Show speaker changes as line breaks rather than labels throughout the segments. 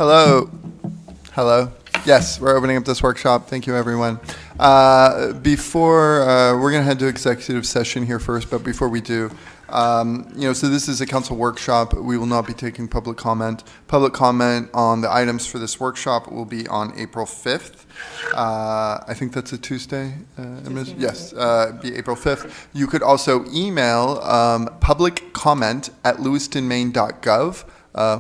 Hello. Hello. Yes, we're opening up this workshop. Thank you, everyone. We're going to head to executive session here first, but before we do, so this is a council workshop. We will not be taking public comment. Public comment on the items for this workshop will be on April 5th. I think that's a Tuesday. Yes, be April 5th. You could also email public comment at lewistonmaine.gov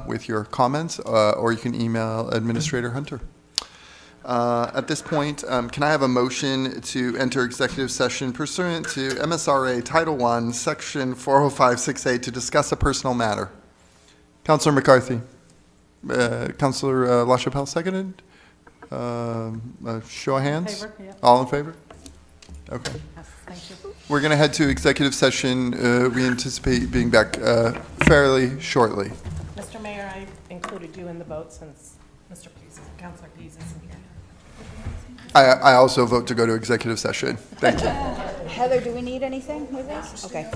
with your comments, or you can email Administrator Hunter. At this point, can I have a motion to enter executive session pursuant to MSRA Title I, Section 405-6A to discuss a personal matter? Councillor McCarthy. Councillor LaChapelle seconded. Show of hands.
Favor, yeah.
All in favor? Okay.
Yes, thank you.
We're going to head to executive session. We anticipate being back fairly shortly.
Mr. Mayor, I included you in the vote since Councillor Pease isn't here.
I also vote to go to executive session. Thank you.
Heather, do we need anything with this? Okay.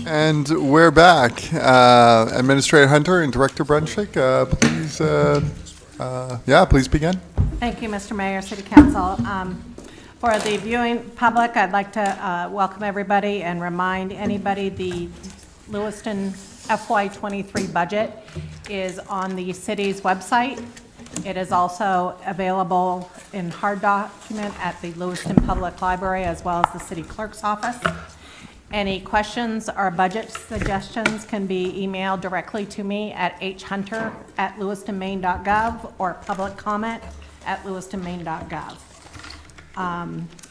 And we're back. Administrator Hunter and Director Brunswick, please begin.
Thank you, Mr. Mayor, City Council. For the viewing public, I'd like to welcome everybody and remind anybody the Lewiston FY23 budget is on the city's website. It is also available in hard document at the Lewiston Public Library as well as the city clerk's office. Any questions or budget suggestions can be emailed directly to me at hunter@lewistonmaine.gov or public comment at lewistonmaine.gov.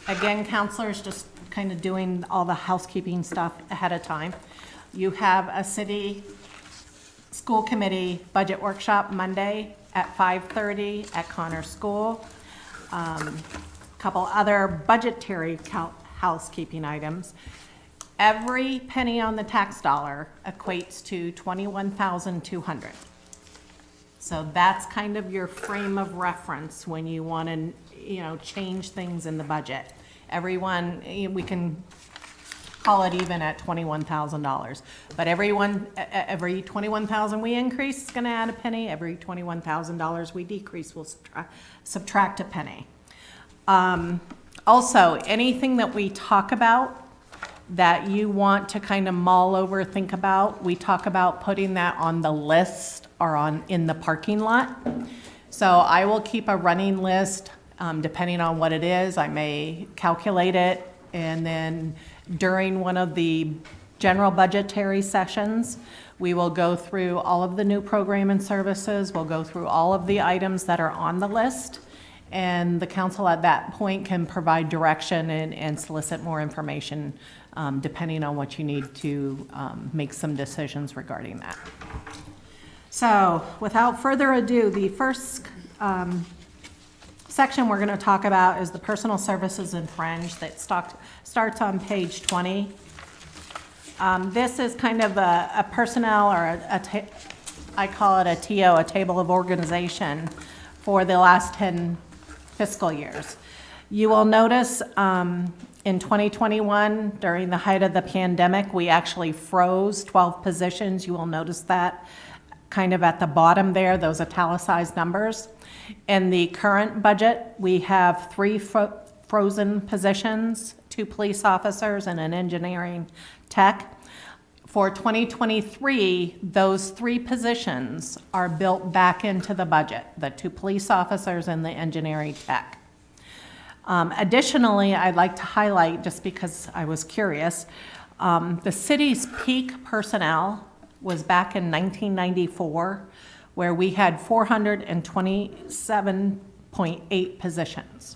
Again, counselors, just kind of doing all the housekeeping stuff ahead of time. You have a city school committee budget workshop Monday at 5:30 at Connor School. Couple other budgetary housekeeping items. Every penny on the tax dollar equates to $21,200. So that's kind of your frame of reference when you want to, change things in the budget. Everyone, we can call it even at $21,000. But every $21,000 we increase is going to add a penny. Every $21,000 we decrease will subtract a penny. Also, anything that we talk about that you want to kind of mull over, think about, we talk about putting that on the list or in the parking lot. So I will keep a running list, depending on what it is. I may calculate it, and then during one of the general budgetary sessions, we will go through all of the new program and services. We'll go through all of the items that are on the list, and the council at that point can provide direction and solicit more information depending on what you need to make some decisions regarding that. So without further ado, the first section we're going to talk about is the personal services and fringe that starts on page 20. This is kind of a personnel or I call it a TO, a table of organization for the last 10 fiscal years. You will notice in 2021, during the height of the pandemic, we actually froze 12 positions. You will notice that kind of at the bottom there, those italicized numbers. In the current budget, we have 3 frozen positions, 2 police officers and an engineering tech. For 2023, those 3 positions are built back into the budget, the 2 police officers and the engineering tech. Additionally, I'd like to highlight, just because I was curious, the city's peak personnel was back in 1994, where we had 427.8 positions.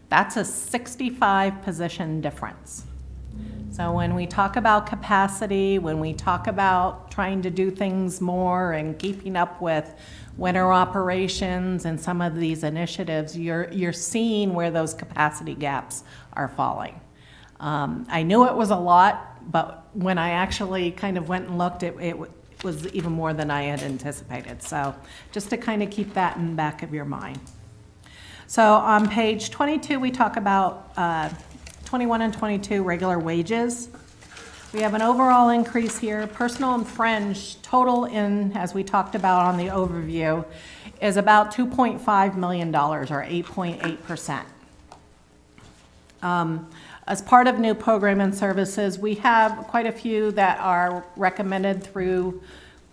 That's a 65 position difference. So when we talk about capacity, when we talk about trying to do things more and keeping up with winter operations and some of these initiatives, you're seeing where those capacity gaps are falling. I knew it was a lot, but when I actually kind of went and looked, it was even more than I had anticipated. So just to kind of keep that in the back of your mind. So on page 22, we talk about 21 and 22 regular wages. We have an overall increase here. Personal and fringe total in, as we talked about on the overview, is about $2.5 million or 8.8%. As part of new program and services, we have quite a few that are recommended through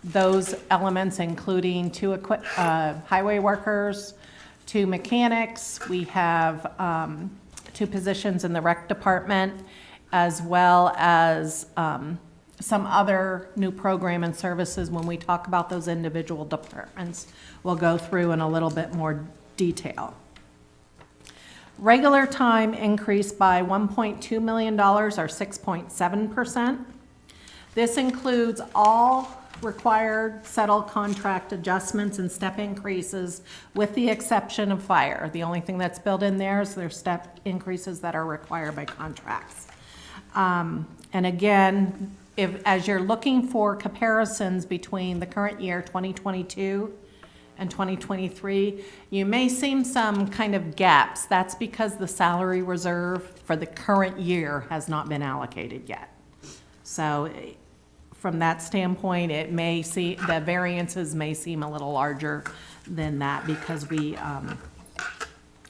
those elements, including 2 highway workers, 2 mechanics. We have 2 positions in the rec department, as well as some other new program and services. When we talk about those individual departments, we'll go through in a little bit more detail. Regular time increased by $1.2 million or 6.7%. This includes all required settled contract adjustments and step increases with the exception of fire. The only thing that's built in there is their step increases that are required by contracts. And again, as you're looking for comparisons between the current year 2022 and 2023, you may see some kind of gaps. That's because the salary reserve for the current year has not been allocated yet. So from that standpoint, it may see, the variances may seem a little larger than that because we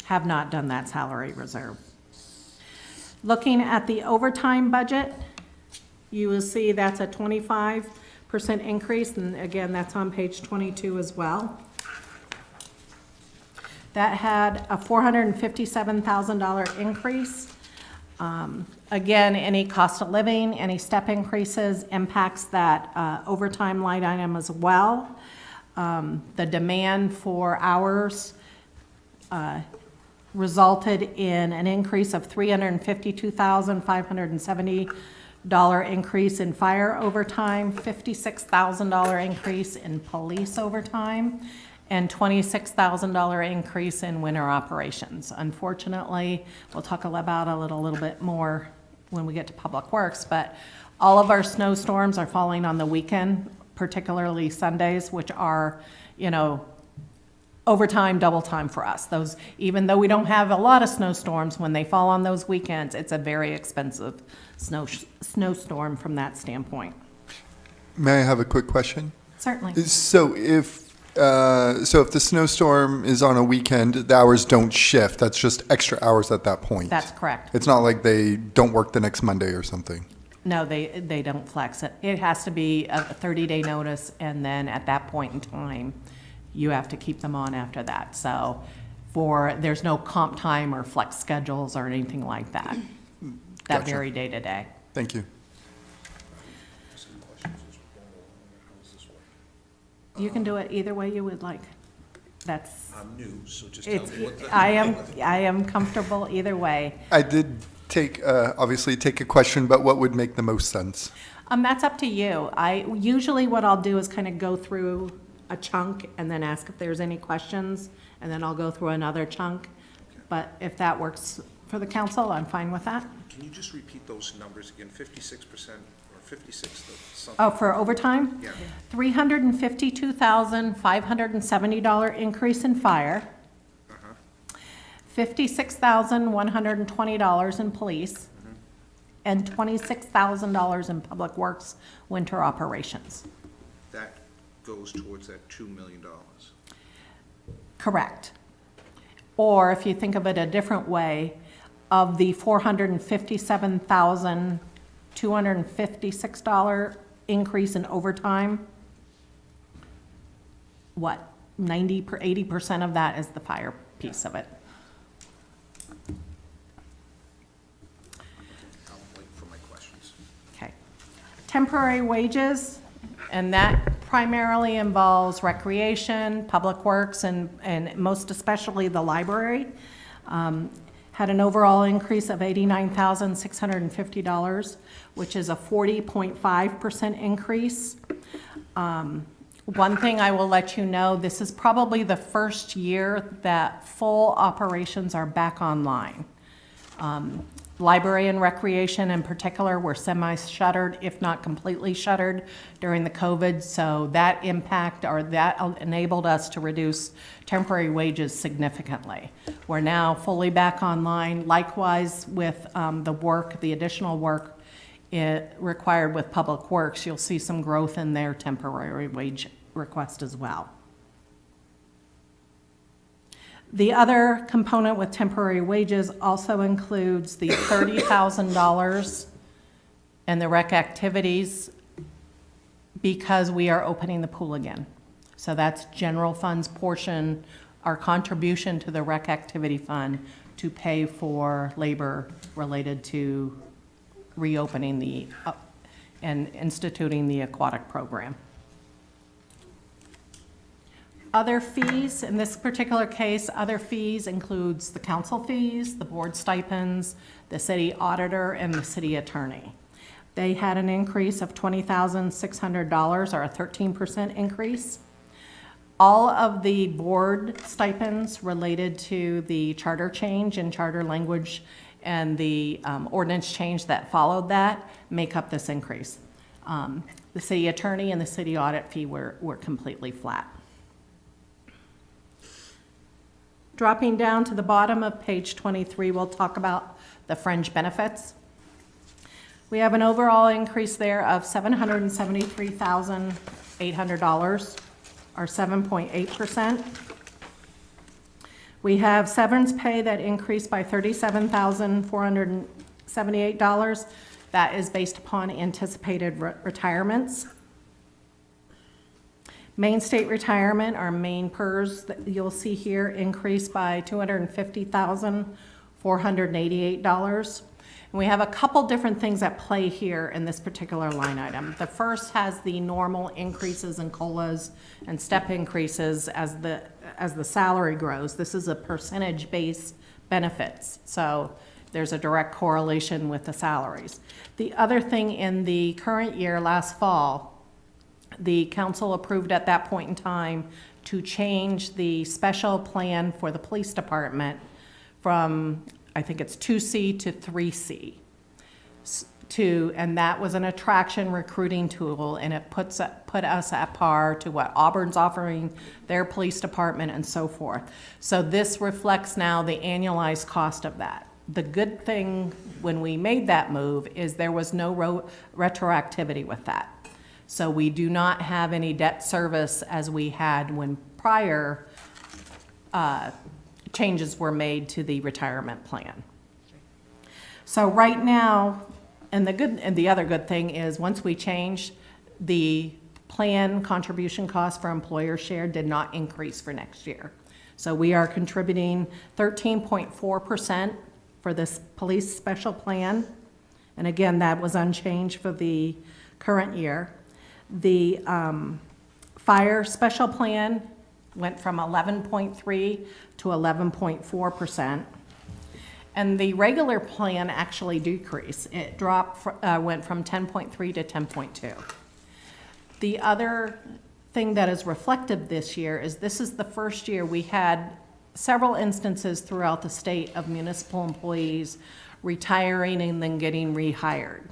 have not done that salary reserve. Looking at the overtime budget, you will see that's a 25% increase, and again, that's on page 22 as well. That had a $457,000 increase. Again, any cost of living, any step increases impacts that overtime line item as well. The demand for hours resulted in an increase of $352,570 increase in fire overtime, $56,000 increase in police overtime, and $26,000 increase in winter operations. Unfortunately, we'll talk about a little bit more when we get to Public Works, but all of our snowstorms are falling on the weekend, particularly Sundays, which are, you know, overtime, double time for us. Those, even though we don't have a lot of snowstorms, when they fall on those weekends, it's a very expensive snowstorm from that standpoint.
May I have a quick question?
Certainly.
So if the snowstorm is on a weekend, the hours don't shift. That's just extra hours at that point.
That's correct.
It's not like they don't work the next Monday or something.
No, they don't flex it. It has to be a 30-day notice, and then at that point in time, you have to keep them on after that. So there's no comp time or flex schedules or anything like that. That
Gotcha.
vary day to day.
Thank you.
You can do it either way you would like. That's,
I'm new, so just tell
it's,
me what the.
I am comfortable either way.
I did obviously take a question, but what would make the most sense?
That's up to you. Usually what I'll do is kind of go through a chunk and then ask if there's any questions, and then I'll go through another chunk. But if that works for the council, I'm fine with that.
Can you just repeat those numbers again, 56% or 56 something?
Oh, for overtime?
Yeah.
$352,570 increase in fire. $56,120 in police. And $26,000 in public works winter operations.
That goes towards that $2 million.
Correct. Or if you think of it a different way, of the $457,256 increase in overtime, what, 80% of that is the fire piece of it.
I'll wait for my questions.
Okay. Temporary wages, and that primarily involves recreation, public works, and most especially the library. Had an overall increase of $89,650, which is a 40.5% increase. One thing I will let you know, this is probably the first year that full operations are back online. Library and recreation in particular were semi-shuttered, if not completely shuttered during the COVID, so that enabled us to reduce temporary wages significantly. We're now fully back online. Likewise with the additional work required with Public Works, you'll see some growth in their temporary wage request as well. The other component with temporary wages also includes the $30,000 and the rec activities because we are opening the pool again. So that's general funds portion, our contribution to the rec activity fund to pay for labor related to reopening and instituting the aquatic program. Other fees, in this particular case, other fees includes the council fees, the board stipends, the city auditor, and the city attorney. They had an increase of $20,600, or a 13% increase. All of the board stipends related to the charter change and charter language and the ordinance change that followed that make up this increase. The city attorney and the city audit fee were completely flat. Dropping down to the bottom of page 23, we'll talk about the fringe benefits. We have an overall increase there of $773,800, or 7.8%. We have severance pay that increased by $37,478. That is based upon anticipated retirements. Main state retirement, our main PERS that you'll see here, increased by $250,488. And we have a couple different things at play here in this particular line item. The first has the normal increases in COLAs and step increases as the salary grows. This is a percentage-based benefits, so there's a direct correlation with the salaries. The other thing in the current year, last fall, the council approved at that point in time to change the special plan for the police department from, I think it's 2C to 3C. And that was an attraction recruiting tool, and it put us at par to what Auburn's offering their police department and so forth. So this reflects now the annualized cost of that. The good thing when we made that move is there was no retroactivity with that. So we do not have any debt service as we had when prior changes were made to the retirement plan. So right now, and the other good thing is once we changed, the plan contribution cost for employer share did not increase for next year. So we are contributing 13.4% for this police special plan. And again, that was unchanged for the current year. The fire special plan went from 11.3 to 11.4%. And the regular plan actually decreased. It went from 10.3 to 10.2. The other thing that is reflective this year is this is the first year we had several instances throughout the state of municipal employees retiring and then getting rehired.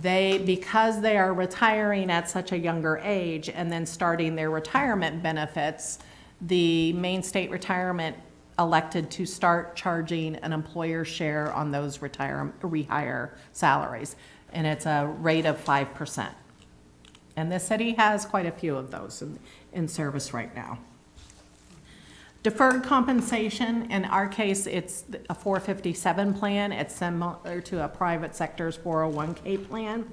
Because they are retiring at such a younger age and then starting their retirement benefits, the Maine State Retirement elected to start charging an employer share on those rehire salaries, and it's a rate of 5%. And the city has quite a few of those in service right now. Deferred compensation, in our case, it's a 457 plan. It's similar to a private sector's 401k plan.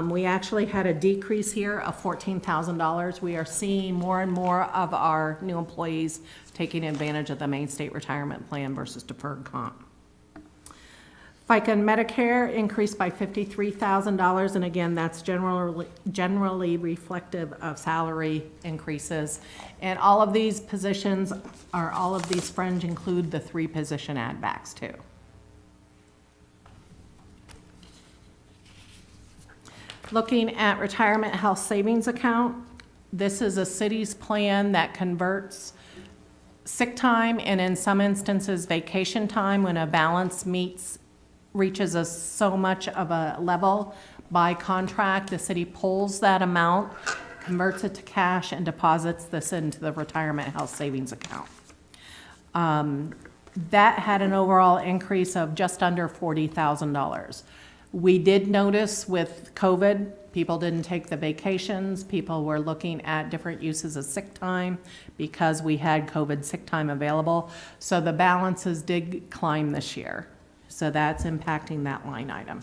We actually had a decrease here of $14,000. We are seeing more and more of our new employees taking advantage of the Maine State Retirement Plan versus deferred comp. FICA and Medicare increased by $53,000, and again, that's generally reflective of salary increases. And all of these positions, or all of these fringe, include the 3 position add backs too. Looking at retirement health savings account, this is a city's plan that converts sick time and in some instances vacation time when a balance reaches so much of a level by contract. The city pulls that amount, converts it to cash, and deposits this into the retirement health savings account. That had an overall increase of just under $40,000. We did notice with COVID, people didn't take the vacations. People were looking at different uses of sick time because we had COVID sick time available. So the balances did climb this year. So that's impacting that line item.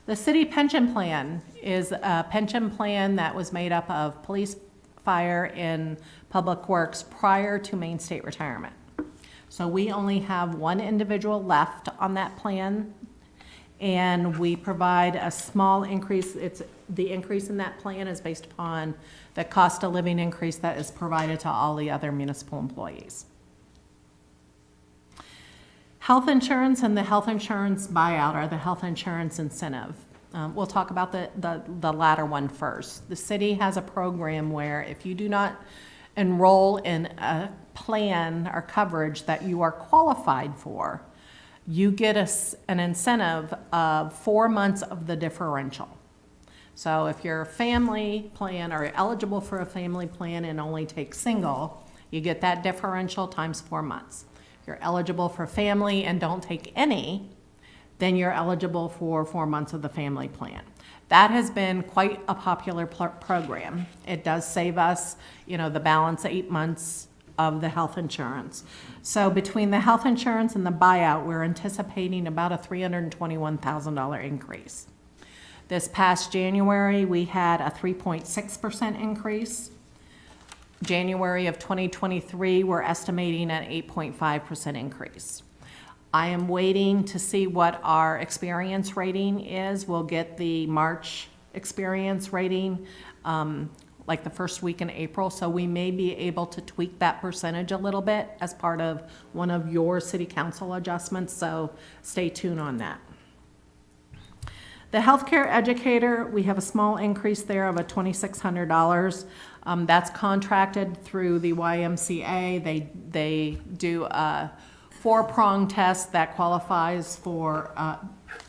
The city pension plan is a pension plan that was made up of police, fire, and public works prior to Maine State Retirement. So we only have one individual left on that plan, and we provide a small increase. The increase in that plan is based upon the cost of living increase that is provided to all the other municipal employees. Health insurance and the health insurance buyout are the health insurance incentive. We'll talk about the latter one first. The city has a program where if you do not enroll in a plan or coverage that you are qualified for, you get an incentive of 4 months of the differential. So if you're a family plan or eligible for a family plan and only take single, you get that differential times 4 months. If you're eligible for family and don't take any, then you're eligible for 4 months of the family plan. That has been quite a popular program. It does save us, the balance 8 months of the health insurance. So between the health insurance and the buyout, we're anticipating about a $321,000 increase. This past January, we had a 3.6% increase. January of 2023, we're estimating an 8.5% increase. I am waiting to see what our experience rating is. We'll get the March experience rating like the first week in April, so we may be able to tweak that percentage a little bit as part of one of your city council adjustments, so stay tuned on that. The healthcare educator, we have a small increase there of a $2,600. That's contracted through the YMCA. They do a 4-prong test that qualifies for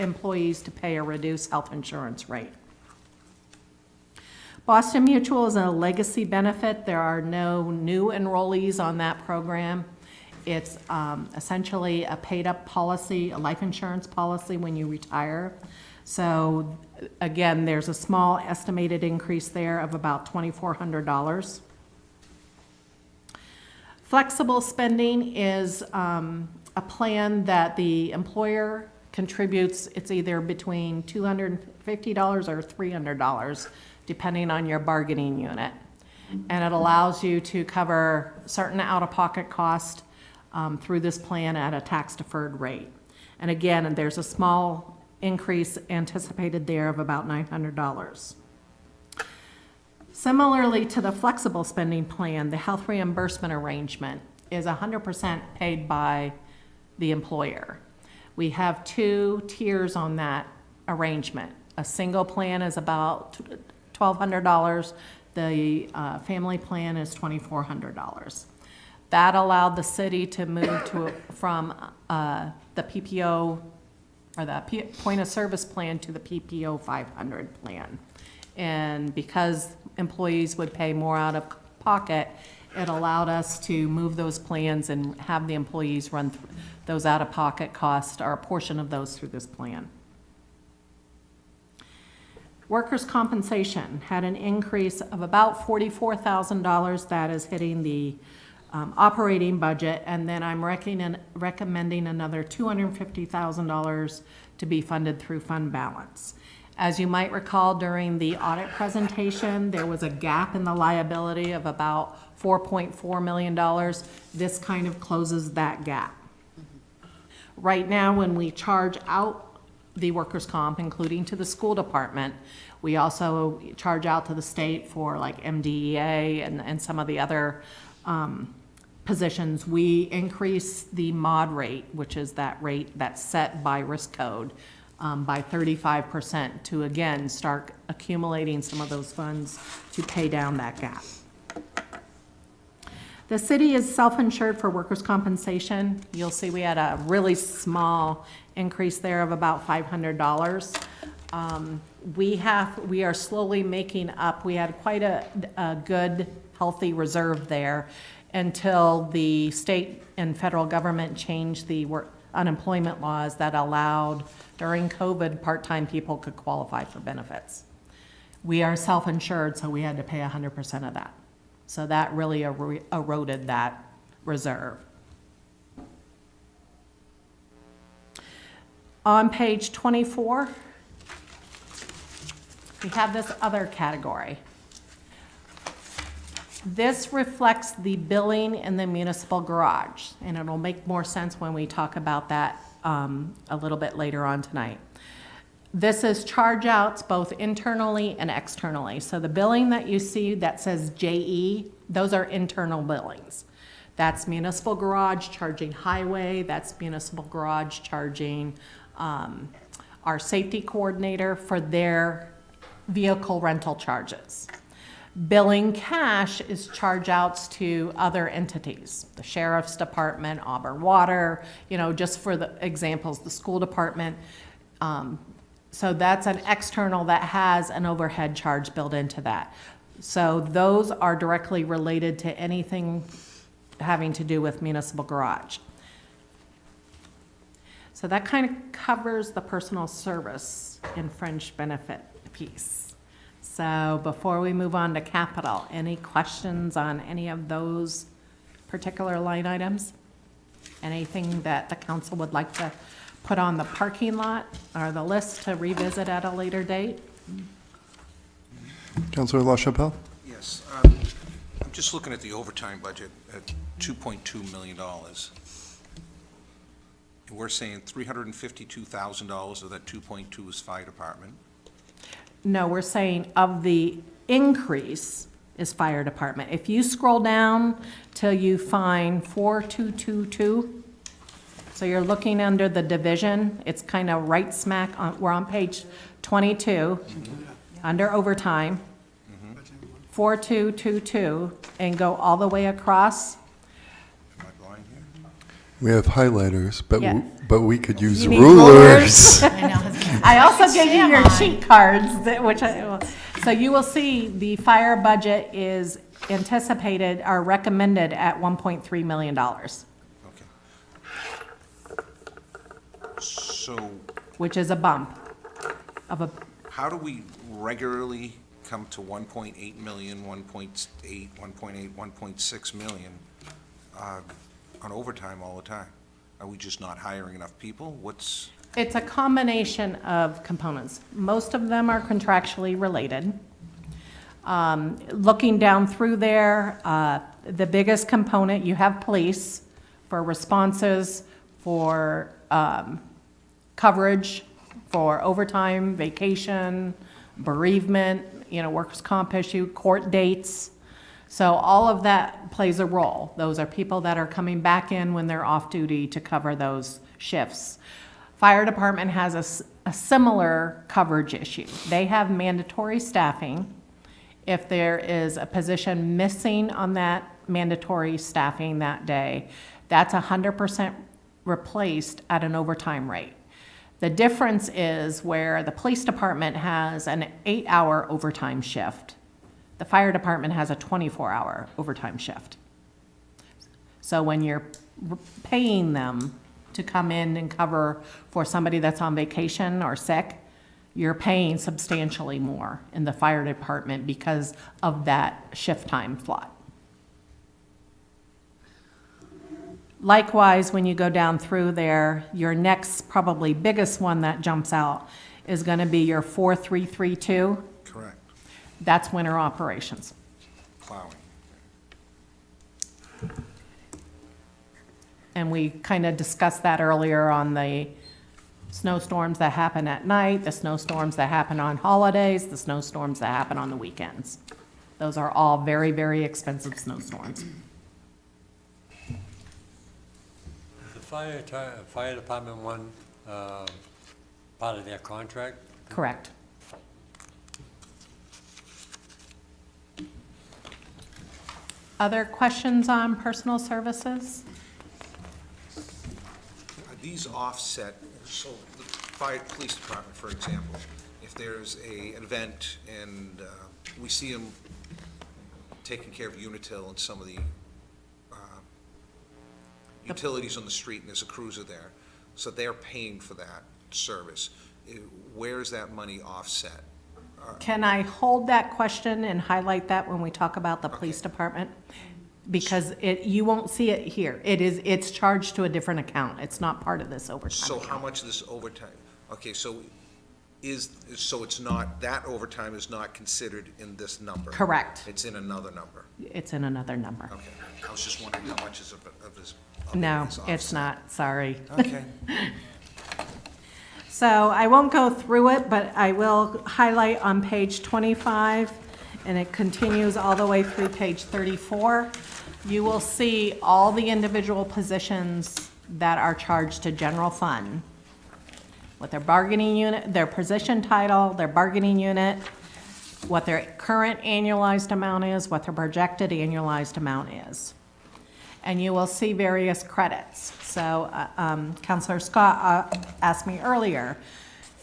employees to pay a reduced health insurance rate. Boston Mutual is a legacy benefit. There are no new enrollees on that program. It's essentially a paid-up policy, a life insurance policy when you retire. So again, there's a small estimated increase there of about $2,400. Flexible spending is a plan that the employer contributes. It's either between $250 or $300, depending on your bargaining unit. And it allows you to cover certain out-of-pocket costs through this plan at a tax-deferred rate. And again, there's a small increase anticipated there of about $900. Similarly to the flexible spending plan, the health reimbursement arrangement is 100% paid by the employer. We have 2 tiers on that arrangement. A single plan is about $1,200. The family plan is $2,400. That allowed the city to move from the PPO or the point of service plan to the PPO 500 plan. And because employees would pay more out of pocket, it allowed us to move those plans and have the employees run those out-of-pocket costs or a portion of those through this plan. Workers' compensation had an increase of about $44,000 that is hitting the operating budget, and then I'm recommending another $250,000 to be funded through fund balance. As you might recall, during the audit presentation, there was a gap in the liability of about $4.4 million. This kind of closes that gap. Right now, when we charge out the workers' comp, including to the school department, we also charge out to the state for like MDEA and some of the other positions. We increase the mod rate, which is that rate that's set by risk code, by 35% to, again, start accumulating some of those funds to pay down that gap. The city is self-insured for workers' compensation. You'll see we had a really small increase there of about $500. We are slowly making up. We had quite a good, healthy reserve there until the state and federal government changed the unemployment laws that allowed, during COVID, part-time people could qualify for benefits. We are self-insured, so we had to pay 100% of that. So that really eroded that reserve. On page 24, we have this other category. This reflects the billing in the municipal garage, and it'll make more sense when we talk about that a little bit later on tonight. This is charge outs both internally and externally. So the billing that you see that says JE, those are internal billings. That's municipal garage charging highway, that's municipal garage charging our safety coordinator for their vehicle rental charges. Billing cash is charge outs to other entities, the sheriff's department, Auburn Water, just for the examples, the school department. So that's an external that has an overhead charge built into that. So those are directly related to anything having to do with municipal garage. So that kind of covers the personal service and fringe benefit piece. So before we move on to capital, any questions on any of those particular line items? Anything that the council would like to put on the parking lot or the list to revisit at a later date?
Councillor LaChapelle?
Yes, I'm just looking at the overtime budget at $2.2 million. We're saying $352,000 of that 2.2 is fire department.
No, we're saying of the increase is fire department. If you scroll down till you find 4222, so you're looking under the division, it's kind of right smack on, we're on page 22, under overtime, 4222, and go all the way across.
Am I blind here?
We have highlighters, but,
Yeah.
but we could use
You need
rulers.
I also gave you your sheet cards, so you will see the fire budget is anticipated or recommended at $1.3 million,
Okay. So
which is a bump of a,
how do we regularly come to 1.8 million, 1.8, 1.8, 1.6 million on overtime all the time? Are we just not hiring enough people? What's,
it's a combination of components. Most of them are contractually related. Looking down through there, the biggest component, you have police for responses, for coverage, for overtime, vacation, bereavement, workers' comp issue, court dates. So all of that plays a role. Those are people that are coming back in when they're off duty to cover those shifts. Fire department has a similar coverage issue. They have mandatory staffing. If there is a position missing on that mandatory staffing that day, that's 100% replaced at an overtime rate. The difference is where the police department has an 8-hour overtime shift, the fire department has a 24-hour overtime shift. So when you're paying them to come in and cover for somebody that's on vacation or sick, you're paying substantially more in the fire department because of that shift time slot. Likewise, when you go down through there, your next probably biggest one that jumps out is going to be your 4332.
correct,
That's winter operations.
plowing?
And we kind of discussed that earlier on the snowstorms that happen at night, the snowstorms that happen on holidays, the snowstorms that happen on the weekends. Those are all very, very expensive snowstorms.
The fire department one, part of their contract?
Correct. Other questions on personal services?
Are these offset, so the fire police department, for example, if there's an event and we see them taking care of Unitil and some of the utilities on the street and there's a cruiser there, so they're paying for that service, where is that money offset?
Can I hold that question and highlight that when we talk about the police department? Because you won't see it here. It's charged to a different account. It's not part of this overtime
So how
account.
much of this overtime, okay, so so it's not, that overtime is not considered in this number?
Correct.
It's in another number?
It's in another number.
Okay, I was just wondering how much is of this.
No, it's not, sorry.
Okay.
So I won't go through it, but I will highlight on page 25, and it continues all the way through page 34. You will see all the individual positions that are charged to general fund, with their bargaining unit, their position title, their bargaining unit, what their current annualized amount is, what their projected annualized amount is. And you will see various credits. So Councilor Scott asked me earlier,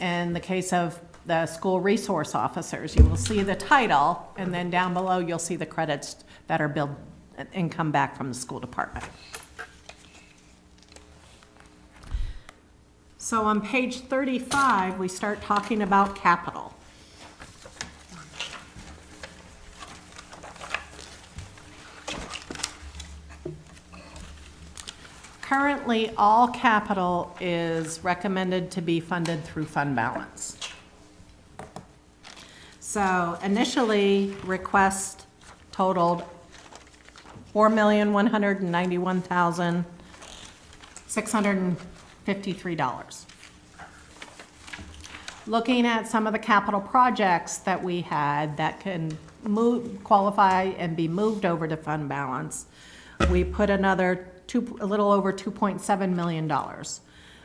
in the case of the school resource officers, you will see the title, and then down below you'll see the credits that are billed and come back from the school department. So on page 35, we start talking about capital. Currently, all capital is recommended to be funded through fund balance. So initially, request totaled $4,191,653. Looking at some of the capital projects that we had that can qualify and be moved over to fund balance, we put a little over $2.7 million.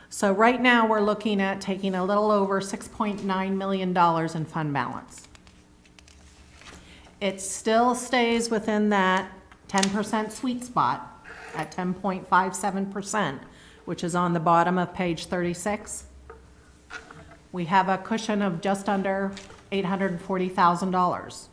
So right now, we're looking at taking a little over $6.9 million in fund balance. It still stays within that 10% sweet spot at 10.57%, which is on the bottom of page 36. We have a cushion of just under $840,000.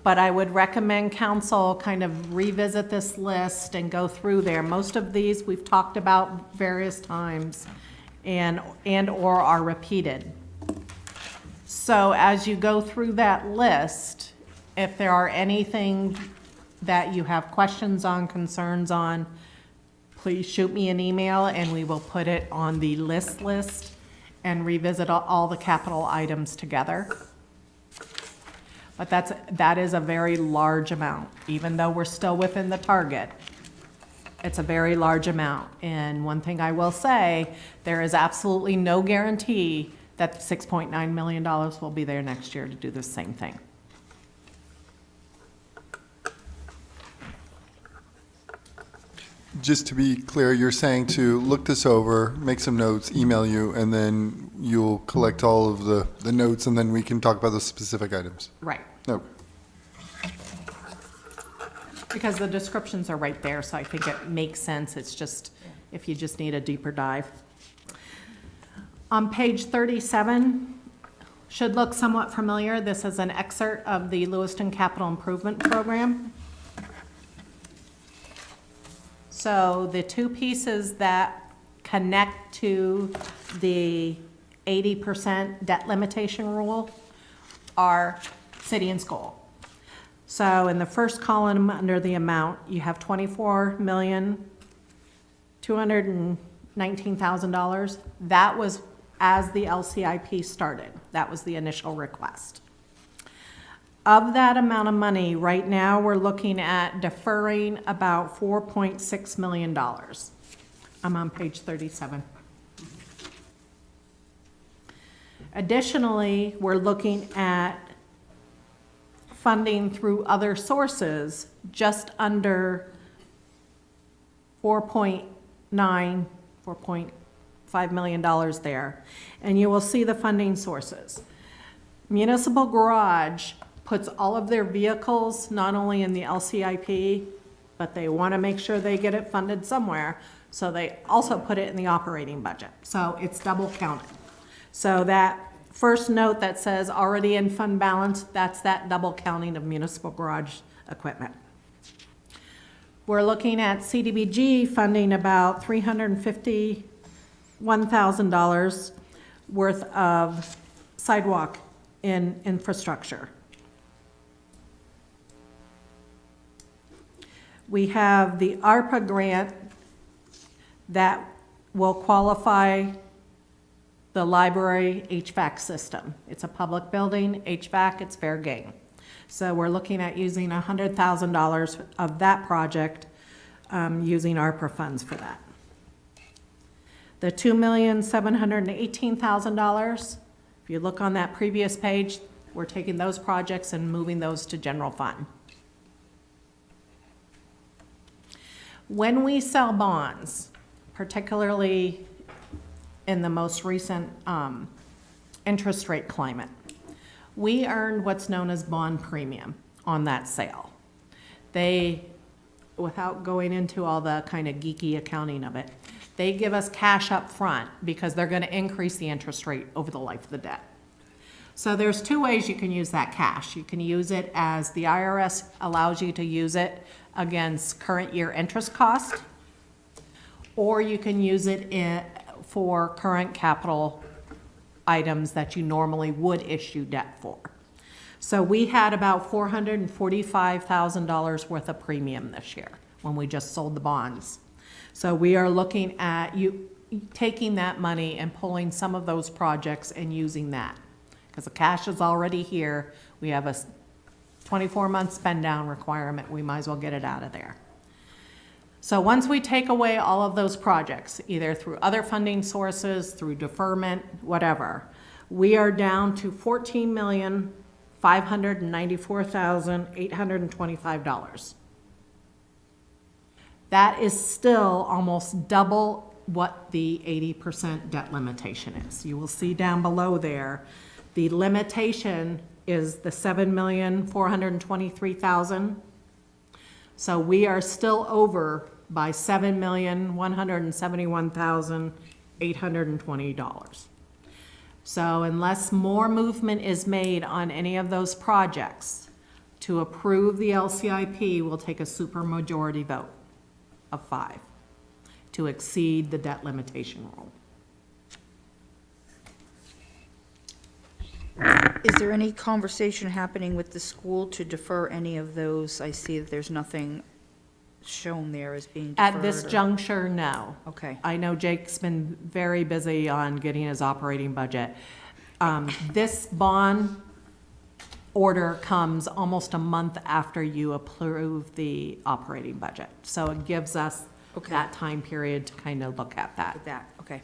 But I would recommend council kind of revisit this list and go through there. Most of these we've talked about various times and/or are repeated. So as you go through that list, if there are anything that you have questions on, concerns on, please shoot me an email and we will put it on the list and revisit all the capital items together. But that is a very large amount, even though we're still within the target. It's a very large amount. And one thing I will say, there is absolutely no guarantee that $6.9 million will be there next year to do the same thing.
Just to be clear, you're saying to look this over, make some notes, email you, and then you'll collect all of the notes, and then we can talk about the specific items.
Right.
No.
Because the descriptions are right there, so I think it makes sense. It's just, if you just need a deeper dive. On page 37, should look somewhat familiar. This is an excerpt of the Lewiston Capital Improvement Program. So the two pieces that connect to the 80% debt limitation rule are city and school. So in the first column under the amount, you have $24,219,000. That was as the LCIP started. That was the initial request. Of that amount of money, right now, we're looking at deferring about $4.6 million. I'm on page 37. Additionally, we're looking at funding through other sources, just under $4.5 million there. And you will see the funding sources. Municipal Garage puts all of their vehicles not only in the LCIP, but they want to make sure they get it funded somewhere, so they also put it in the operating budget. So it's double counted. So that first note that says already in fund balance, that's that double counting of municipal garage equipment. We're looking at CDBG funding about $351,000 worth of sidewalk in infrastructure. We have the ARPA grant that will qualify the library HVAC system. It's a public building, HVAC, it's fair game. So we're looking at using $100,000 of that project using ARPA funds for that. The $2,718,000, if you look on that previous page, we're taking those projects and moving those to general fund. When we sell bonds, particularly in the most recent interest rate climate, we earned what's known as bond premium on that sale. They, without going into all the kind of geeky accounting of it, they give us cash up front because they're going to increase the interest rate over the life of the debt. So there's two ways you can use that cash. You can use it as the IRS allows you to use it against current year interest cost, or you can use it for current capital items that you normally would issue debt for. So we had about $445,000 worth of premium this year when we just sold the bonds. So we are looking at you taking that money and pulling some of those projects and using that. Because the cash is already here. We have a 24-month spend down requirement. We might as well get it out of there. So once we take away all of those projects, either through other funding sources, through deferment, whatever, we are down to $14,594,825. That is still almost double what the 80% debt limitation is. You will see down below there, the limitation is the $7,423,000. So we are still over by $7,171,820. So unless more movement is made on any of those projects, to approve the LCIP will take a supermajority vote of 5 to exceed the debt limitation rule.
Is there any conversation happening with the school to defer any of those? I see that there's nothing shown there as being deferred.
At this juncture, no.
Okay.
I know Jake's been very busy on getting his operating budget. This bond order comes almost a month after you approve the operating budget. So it gives us that time period to kind of look at that.
With that, okay.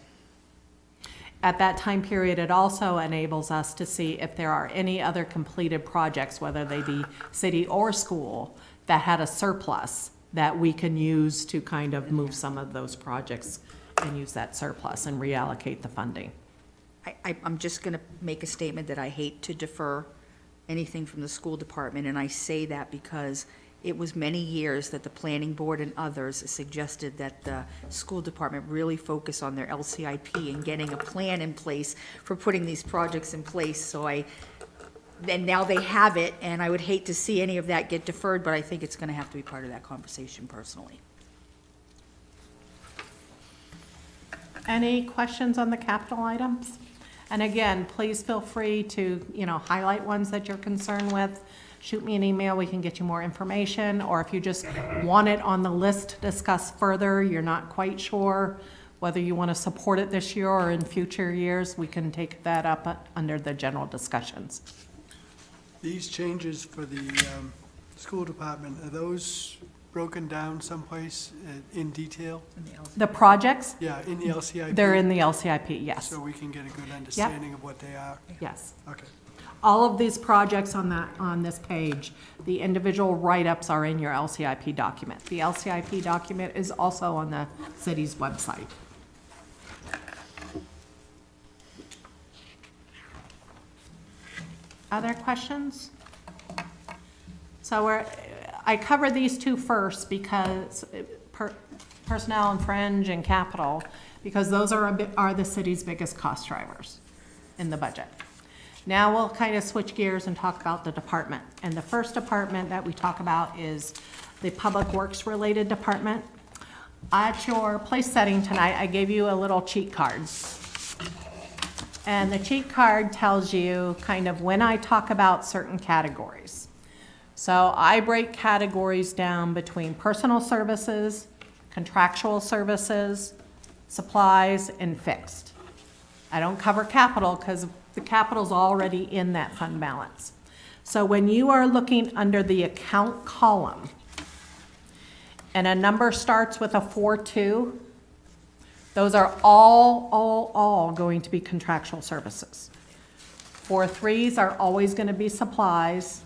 At that time period, it also enables us to see if there are any other completed projects, whether they be city or school, that had a surplus that we can use to kind of move some of those projects and use that surplus and reallocate the funding.
I'm just going to make a statement that I hate to defer anything from the school department, and I say that because it was many years that the planning board and others suggested that the school department really focus on their LCIP and getting a plan in place for putting these projects in place. And now they have it, and I would hate to see any of that get deferred, but I think it's going to have to be part of that conversation personally.
Any questions on the capital items? And again, please feel free to, highlight ones that you're concerned with. Shoot me an email, we can get you more information, or if you just want it on the list to discuss further, you're not quite sure whether you want to support it this year or in future years, we can take that up under the general discussions.
These changes for the school department, are those broken down someplace in detail?
The projects,
Yeah, in the LCIP?
they're in the LCIP, yes,
So we can get a good understanding of what they are?
yes.
Okay.
All of these projects on this page, the individual write-ups are in your LCIP document. The LCIP document is also on the city's website. Other questions? So I cover these two first because personnel and fringe and capital, because those are the city's biggest cost drivers in the budget. Now we'll kind of switch gears and talk about the department. And the first department that we talk about is the Public Works related department. At your place setting tonight, I gave you a little cheat card. And the cheat card tells you kind of when I talk about certain categories. So I break categories down between personal services, contractual services, supplies, and fixed. I don't cover capital because the capital's already in that fund balance. So when you are looking under the account column and a number starts with a 4-2, those are all going to be contractual services. 4-3s are always going to be supplies,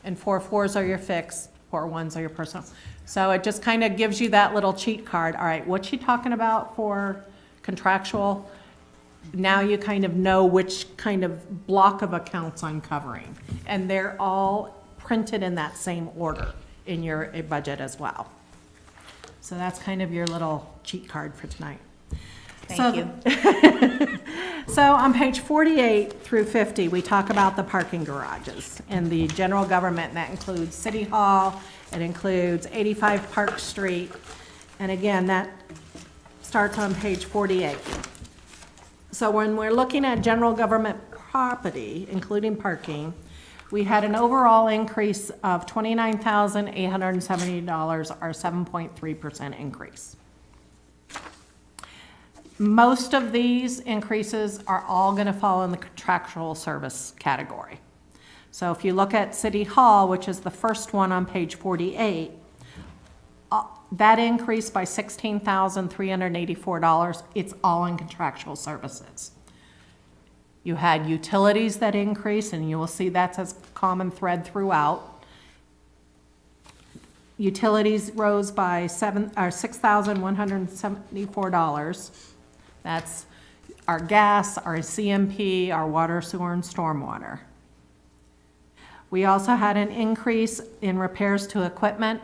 and 4-4s are your fixed, 4-1s are your personal. So it just kind of gives you that little cheat card. All right, what's she talking about for contractual? Now you kind of know which kind of block of accounts I'm covering. And they're all printed in that same order in your budget as well. So that's kind of your little cheat card for tonight.
Thank you.
So on page 48 through 50, we talk about the parking garages in the general government. That includes City Hall, it includes 85 Park Street, And again, that starts on page 48. So when we're looking at general government property, including parking, we had an overall increase of $29,870, or 7.3% increase. Most of these increases are all going to fall in the contractual service category. So if you look at City Hall, which is the first one on page 48, that increased by $16,384. It's all in contractual services. You had utilities that increase, and you will see that's a common thread throughout. Utilities rose by $6,174. That's our gas, our CMP, our water, sewer, and stormwater. We also had an increase in repairs to equipment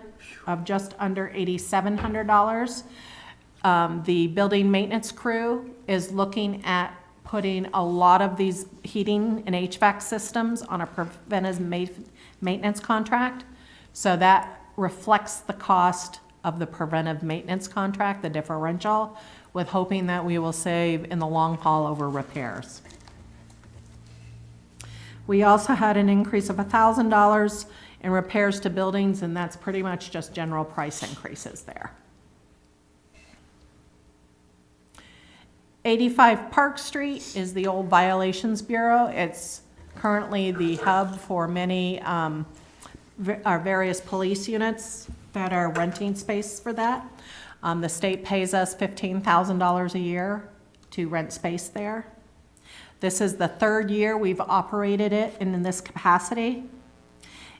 of just under $8,700. The building maintenance crew is looking at putting a lot of these heating and HVAC systems on a preventive maintenance contract. So that reflects the cost of the preventive maintenance contract, the differential, with hoping that we will save in the long haul over repairs. We also had an increase of $1,000 in repairs to buildings, and that's pretty much just general price increases there. 85 Park Street is the old Violations Bureau. It's currently the hub for many our various police units that are renting space for that. The state pays us $15,000 a year to rent space there. This is the third year we've operated it in this capacity.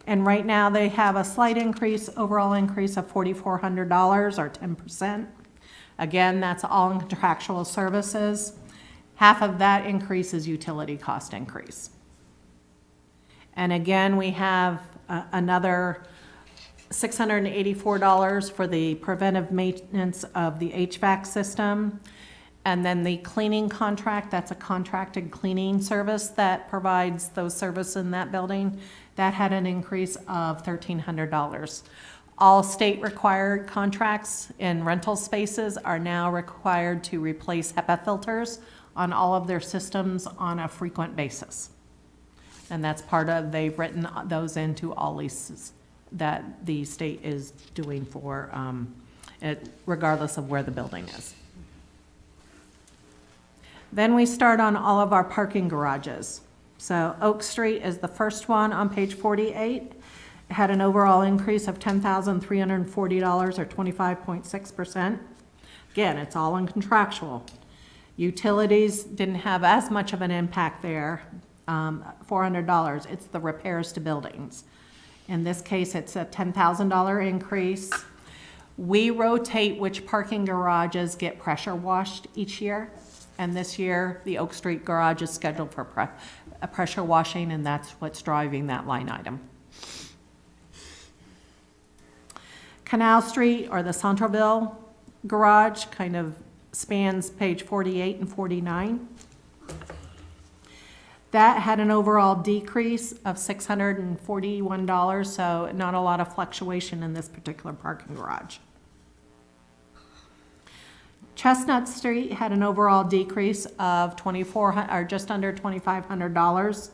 And right now they have a slight increase, overall increase of $4,400 or 10%. Again, that's all in contractual services. Half of that increase is utility cost increase. And again, we have another $684 for the preventive maintenance of the HVAC system. And then the cleaning contract, that's a contracted cleaning service that provides those services in that building. That had an increase of $1,300. All state required contracts in rental spaces are now required to replace HEPA filters on all of their systems on a frequent basis. And that's part of, they've written those into all leases that the state is doing for, regardless of where the building is. Then we start on all of our parking garages. So Oak Street is the first one on page 48. It had an overall increase of $10,340 or 25.6%. Again, it's all in contractual. Utilities didn't have as much of an impact there, $400. It's the repairs to buildings. In this case, it's a $10,000 increase. We rotate which parking garages get pressure washed each year. And this year, the Oak Street garage is scheduled for a pressure washing, and that's what's driving that line item. Canal Street, or the Centreville garage, kind of spans page 48 and 49. That had an overall decrease of $641, so not a lot of fluctuation in this particular parking garage. Chestnut Street had an overall decrease of just under $2,500.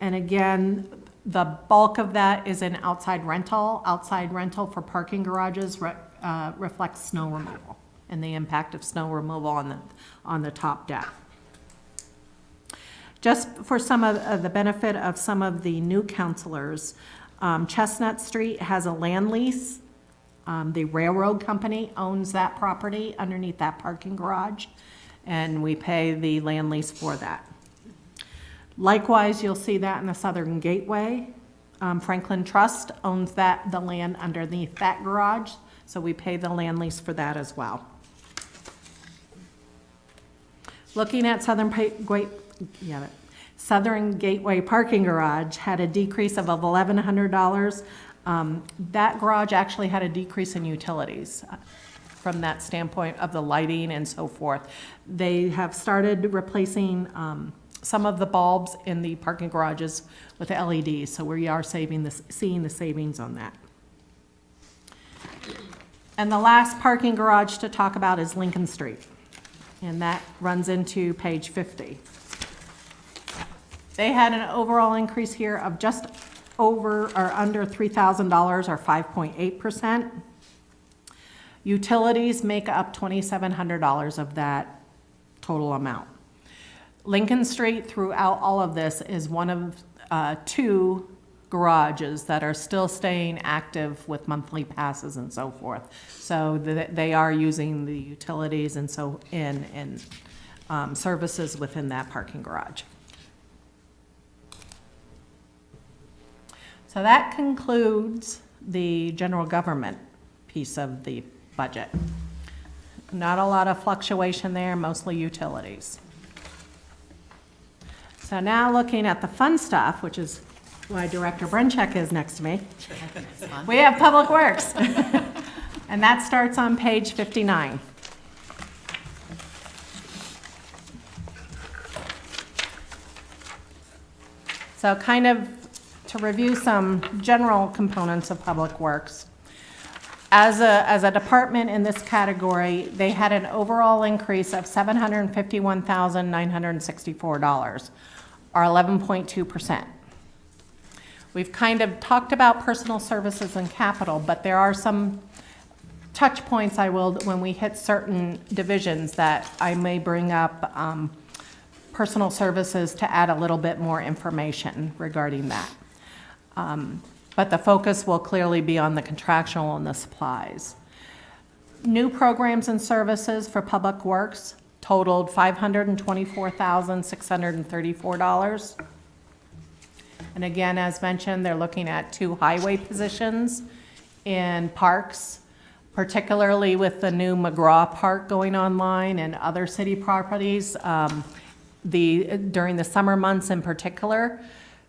And again, the bulk of that is in outside rental. Outside rental for parking garages reflects snow removal and the impact of snow removal on the top deck. Just for some of the benefit of some of the new counselors, Chestnut Street has a land lease. The railroad company owns that property underneath that parking garage, and we pay the land lease for that. Likewise, you'll see that in the Southern Gateway. Franklin Trust owns the land underneath that garage, so we pay the land lease for that as well. Looking at Southern Gateway parking garage had a decrease of $1,100. That garage actually had a decrease in utilities from that standpoint of the lighting and so forth. They have started replacing some of the bulbs in the parking garages with LEDs, so we are seeing the savings on that. And the last parking garage to talk about is Lincoln Street, and that runs into page 50. They had an overall increase here of just over or under $3,000 or 5.8%. Utilities make up $2,700 of that total amount. Lincoln Street throughout all of this is one of two garages that are still staying active with monthly passes and so forth. So they are using the utilities and so in services within that parking garage. So that concludes the general government piece of the budget. Not a lot of fluctuation there, mostly utilities. So now looking at the fun stuff, which is why Director Brencheck is next to me. We have Public Works. And that starts on page 59. So kind of to review some general components of Public Works. As a department in this category, they had an overall increase of $751,964, or 11.2%. We've kind of talked about personal services and capital, but there are some touch points I will, when we hit certain divisions, that I may bring up personal services to add a little bit more information regarding that. But the focus will clearly be on the contractual and the supplies. New programs and services for Public Works totaled $524,634. And again, as mentioned, they're looking at 2 highway positions in parks, particularly with the new McGraw Park going online and other city properties. During the summer months in particular,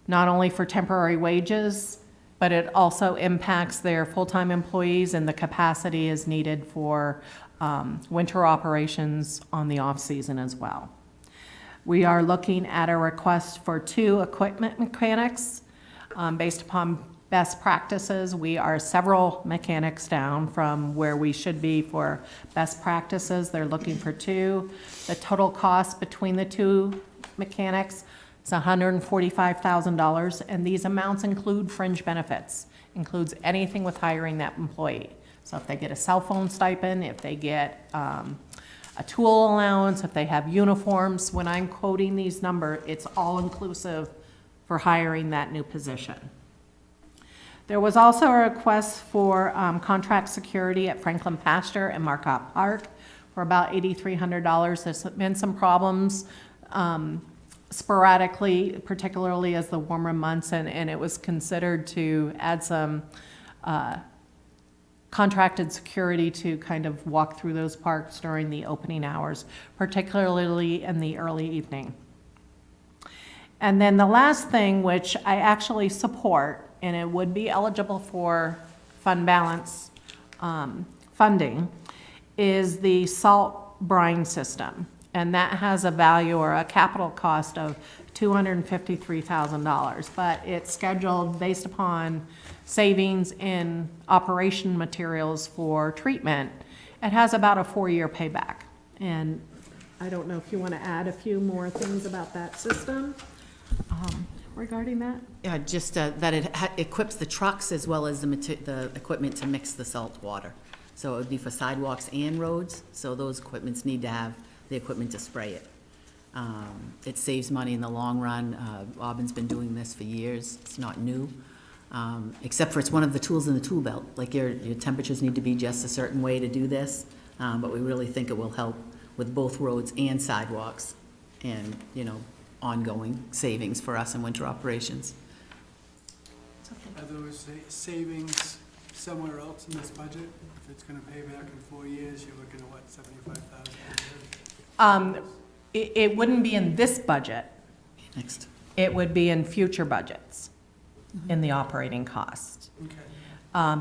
not only for temporary wages, but it also impacts their full-time employees, and the capacity is needed for winter operations on the off-season as well. We are looking at a request for 2 equipment mechanics based upon best practices. We are several mechanics down from where we should be for best practices. They're looking for 2. The total cost between the 2 mechanics is $145,000, and these amounts include fringe benefits, includes anything with hiring that employee. So if they get a cell phone stipend, if they get a tool allowance, if they have uniforms, when I'm quoting these numbers, it's all inclusive for hiring that new position. There was also a request for contract security at Franklin Pasture and Marcotte Park for about $8,300. There's been some problems sporadically, particularly as the warmer months, and it was considered to add some contracted security to kind of walk through those parks during the opening hours, particularly in the early evening. And then the last thing, which I actually support, and it would be eligible for fund balance funding, is the salt brine system. And that has a value or a capital cost of $253,000, but it's scheduled based upon savings in operation materials for treatment. It has about a 4-year payback. And I don't know if you want to add a few more things about that system regarding that?
Yeah, just that it equips the trucks as well as the equipment to mix the salt water. So it would be for sidewalks and roads, so those equipments need to have the equipment to spray it. It saves money in the long run. Auburn's been doing this for years. It's not new, except for it's one of the tools in the tool belt. Like your temperatures need to be just a certain way to do this, but we really think it will help with both roads and sidewalks and, ongoing savings for us in winter operations.
Are those savings somewhere else in this budget? If it's gonna pay back in 4 years, you're looking at what, $75,000?
It wouldn't be in this budget.
Next.
It would be in future budgets in the operating costs.
Okay,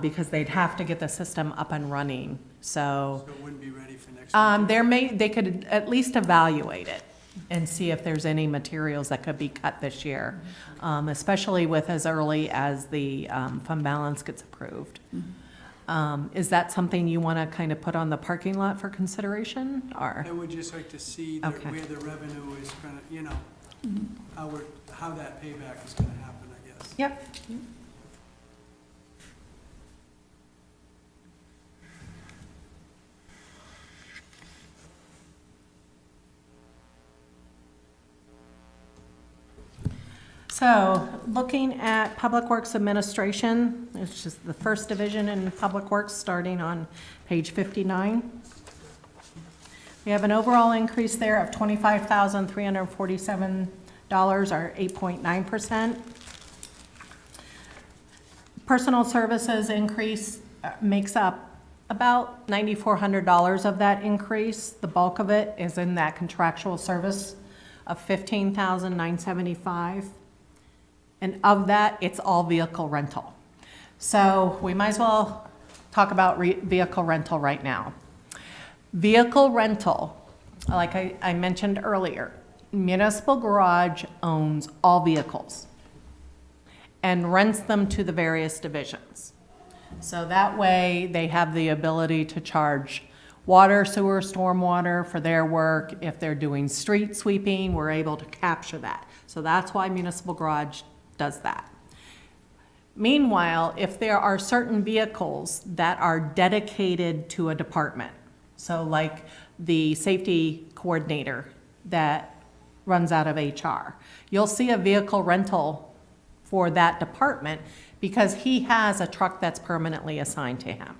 Because they'd have to get the system up and running, so.
so it wouldn't be ready for next year?
They could at least evaluate it and see if there's any materials that could be cut this year, especially with as early as the fund balance gets approved. Is that something you want to kind of put on the parking lot for consideration, or?
I would just like to see that
Okay.
where the revenue is gonna, you know, how that payback is gonna happen, I guess.
Yep. So, looking at Public Works Administration, it's just the first division in Public Works, starting on page 59. We have an overall increase there of $25,347, or 8.9%. Personal services increase makes up about $9,400 of that increase. The bulk of it is in that contractual service of $15,975. And of that, it's all vehicle rental. So we might as well talk about vehicle rental right now. Vehicle rental, like I mentioned earlier, Municipal Garage owns all vehicles and rents them to the various divisions. So that way, they have the ability to charge water, sewer, stormwater for their work. If they're doing street sweeping, we're able to capture that. So that's why Municipal Garage does that. Meanwhile, if there are certain vehicles that are dedicated to a department, so like the safety coordinator that runs out of HR, you'll see a vehicle rental for that department because he has a truck that's permanently assigned to him.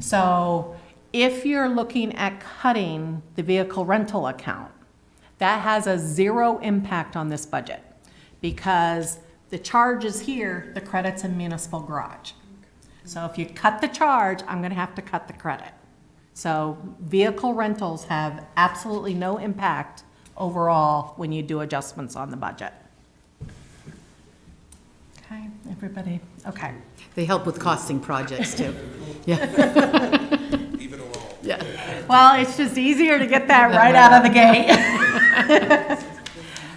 So if you're looking at cutting the vehicle rental account, that has a zero impact on this budget because the charge is here, the credit's in Municipal Garage. So if you cut the charge, I'm gonna have to cut the credit. So vehicle rentals have absolutely no impact overall when you do adjustments on the budget. Okay, everybody, okay.
They help with costing projects too. Yeah.
Leave it alone.
Yeah.
Well, it's just easier to get that right out of the gate.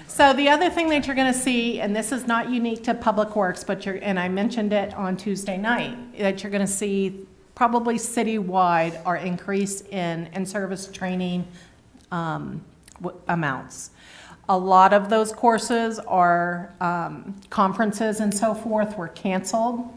So the other thing that you're gonna see, and this is not unique to Public Works, but and I mentioned it on Tuesday night, that you're gonna see probably citywide our increase in in-service training amounts. A lot of those courses are conferences and so forth were canceled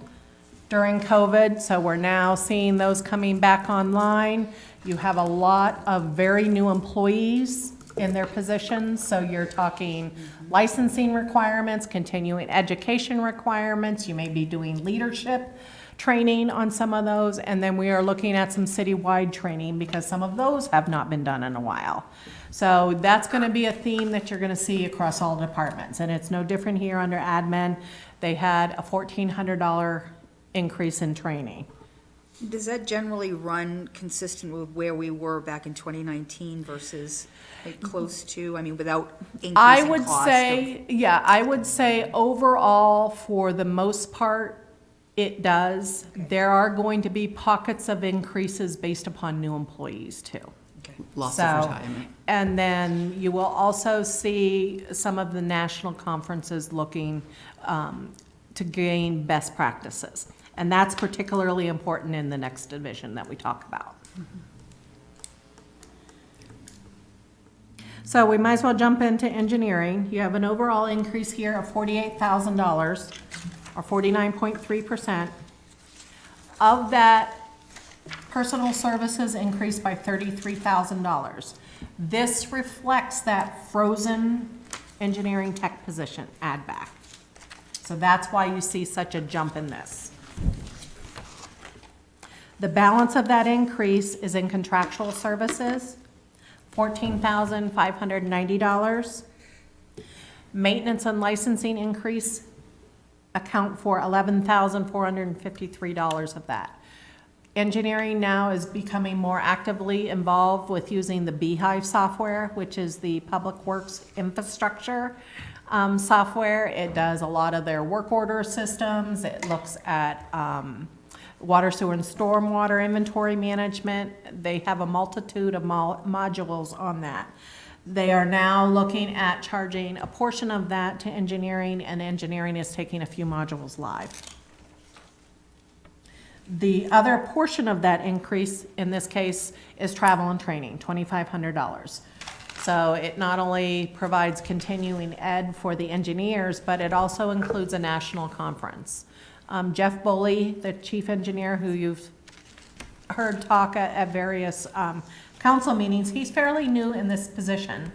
during COVID, so we're now seeing those coming back online. You have a lot of very new employees in their positions, so you're talking licensing requirements, continuing education requirements, you may be doing leadership training on some of those, and then we are looking at some citywide training because some of those have not been done in a while. So that's gonna be a theme that you're gonna see across all departments, and it's no different here under admin. They had a $1,400 increase in training.
Does that generally run consistent with where we were back in 2019 versus like close to, I mean, without increasing
I would
cost
say, yeah, I would say overall, for the most part, it does. There are going to be pockets of increases based upon new employees too.
Loss
So,
of retirement.
and then you will also see some of the national conferences looking to gain best practices. And that's particularly important in the next division that we talk about. So we might as well jump into engineering. You have an overall increase here of $48,000, or 49.3%. Of that, personal services increased by $33,000. This reflects that frozen engineering tech position add back. So that's why you see such a jump in this. The balance of that increase is in contractual services, $14,590. Maintenance and licensing increase account for $11,453 of that. Engineering now is becoming more actively involved with using the Beehive software, which is the Public Works infrastructure software. It does a lot of their work order systems. It looks at water, sewer, and stormwater inventory management. They have a multitude of modules on that. They are now looking at charging a portion of that to engineering, and engineering is taking a few modules live. The other portion of that increase, in this case, is travel and training, $2,500. So it not only provides continuing ed for the engineers, but it also includes a national conference. Jeff Boley, the chief engineer who you've heard talk at various council meetings, he's fairly new in this position.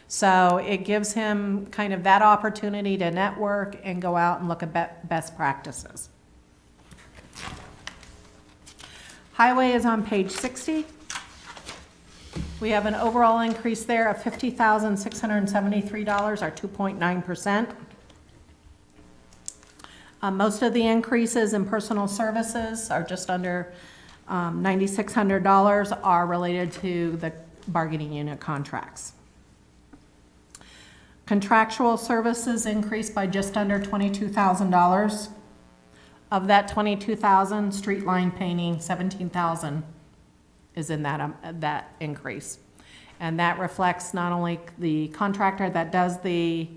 So it gives him kind of that opportunity to network and go out and look at best practices. Highway is on page 60. We have an overall increase there of $50,673, or 2.9%. Most of the increases in personal services are just under $9,600 are related to the bargaining unit contracts. Contractual services increased by just under $22,000. Of that $22,000, street line painting, $17,000 is in that increase. And that reflects not only the contractor that does the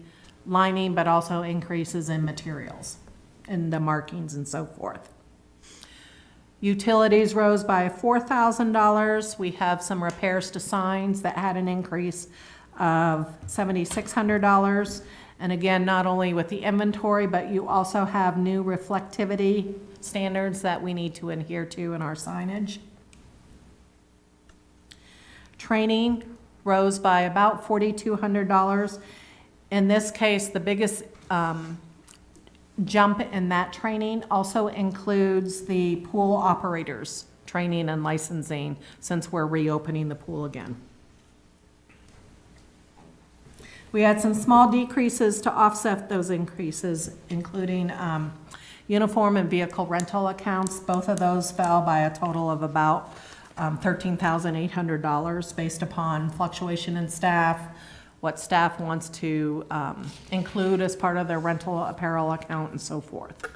lining, but also increases in materials and the markings and so forth. Utilities rose by $4,000. We have some repairs to signs that had an increase of $7,600. And again, not only with the inventory, but you also have new reflectivity standards that we need to adhere to in our signage. Training rose by about $4,200. In this case, the biggest jump in that training also includes the pool operators training and licensing, since we're reopening the pool again. We had some small decreases to offset those increases, including uniform and vehicle rental accounts. Both of those fell by a total of about $13,800 based upon fluctuation in staff, what staff wants to include as part of their rental apparel account, and so forth.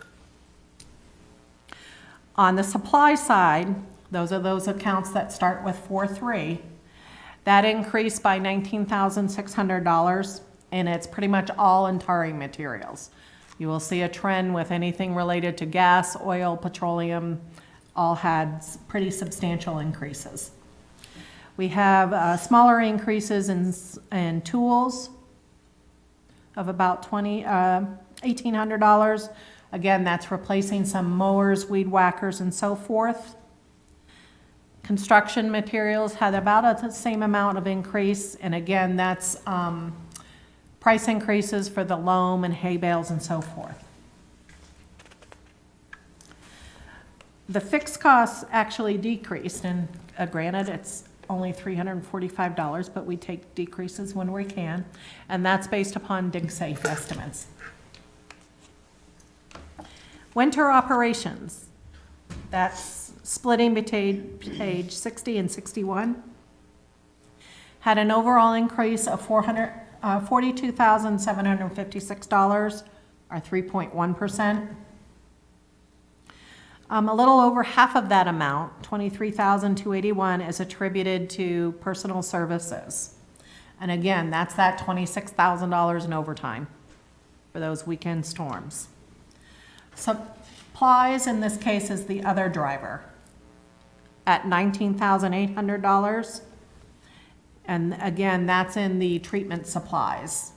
On the supply side, those are those accounts that start with 4.3. That increased by $19,600, and it's pretty much all in tarring materials. You will see a trend with anything related to gas, oil, petroleum, all had pretty substantial increases. We have smaller increases in tools of about $1,800. Again, that's replacing some mowers, weed whackers, and so forth. Construction materials had about the same amount of increase, and again, that's price increases for the loam and hay bales and so forth. The fixed costs actually decreased, and granted, it's only $345, but we take decreases when we can, and that's based upon dig-safe estimates. Winter operations, that's splitting between page 60 and 61, had an overall increase of $42,756, or 3.1%. A little over half of that amount, $23,281, is attributed to personal services. And again, that's that $26,000 in overtime for those weekend storms. Supplies, in this case, is the other driver at $19,800. And again, that's in the treatment supplies,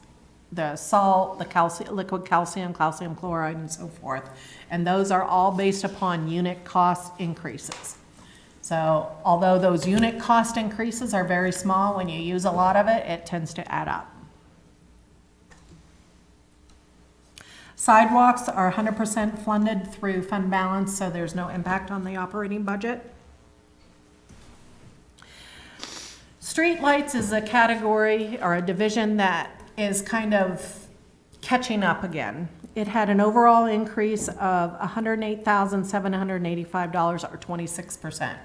the salt, the calcium, liquid calcium, calcium chloride, and so forth. And those are all based upon unit cost increases. So although those unit cost increases are very small, when you use a lot of it, it tends to add up. Sidewalks are 100% funded through fund balance, so there's no impact on the operating budget. Streetlights is a category or a division that is kind of catching up again. It had an overall increase of $108,785, or 26%.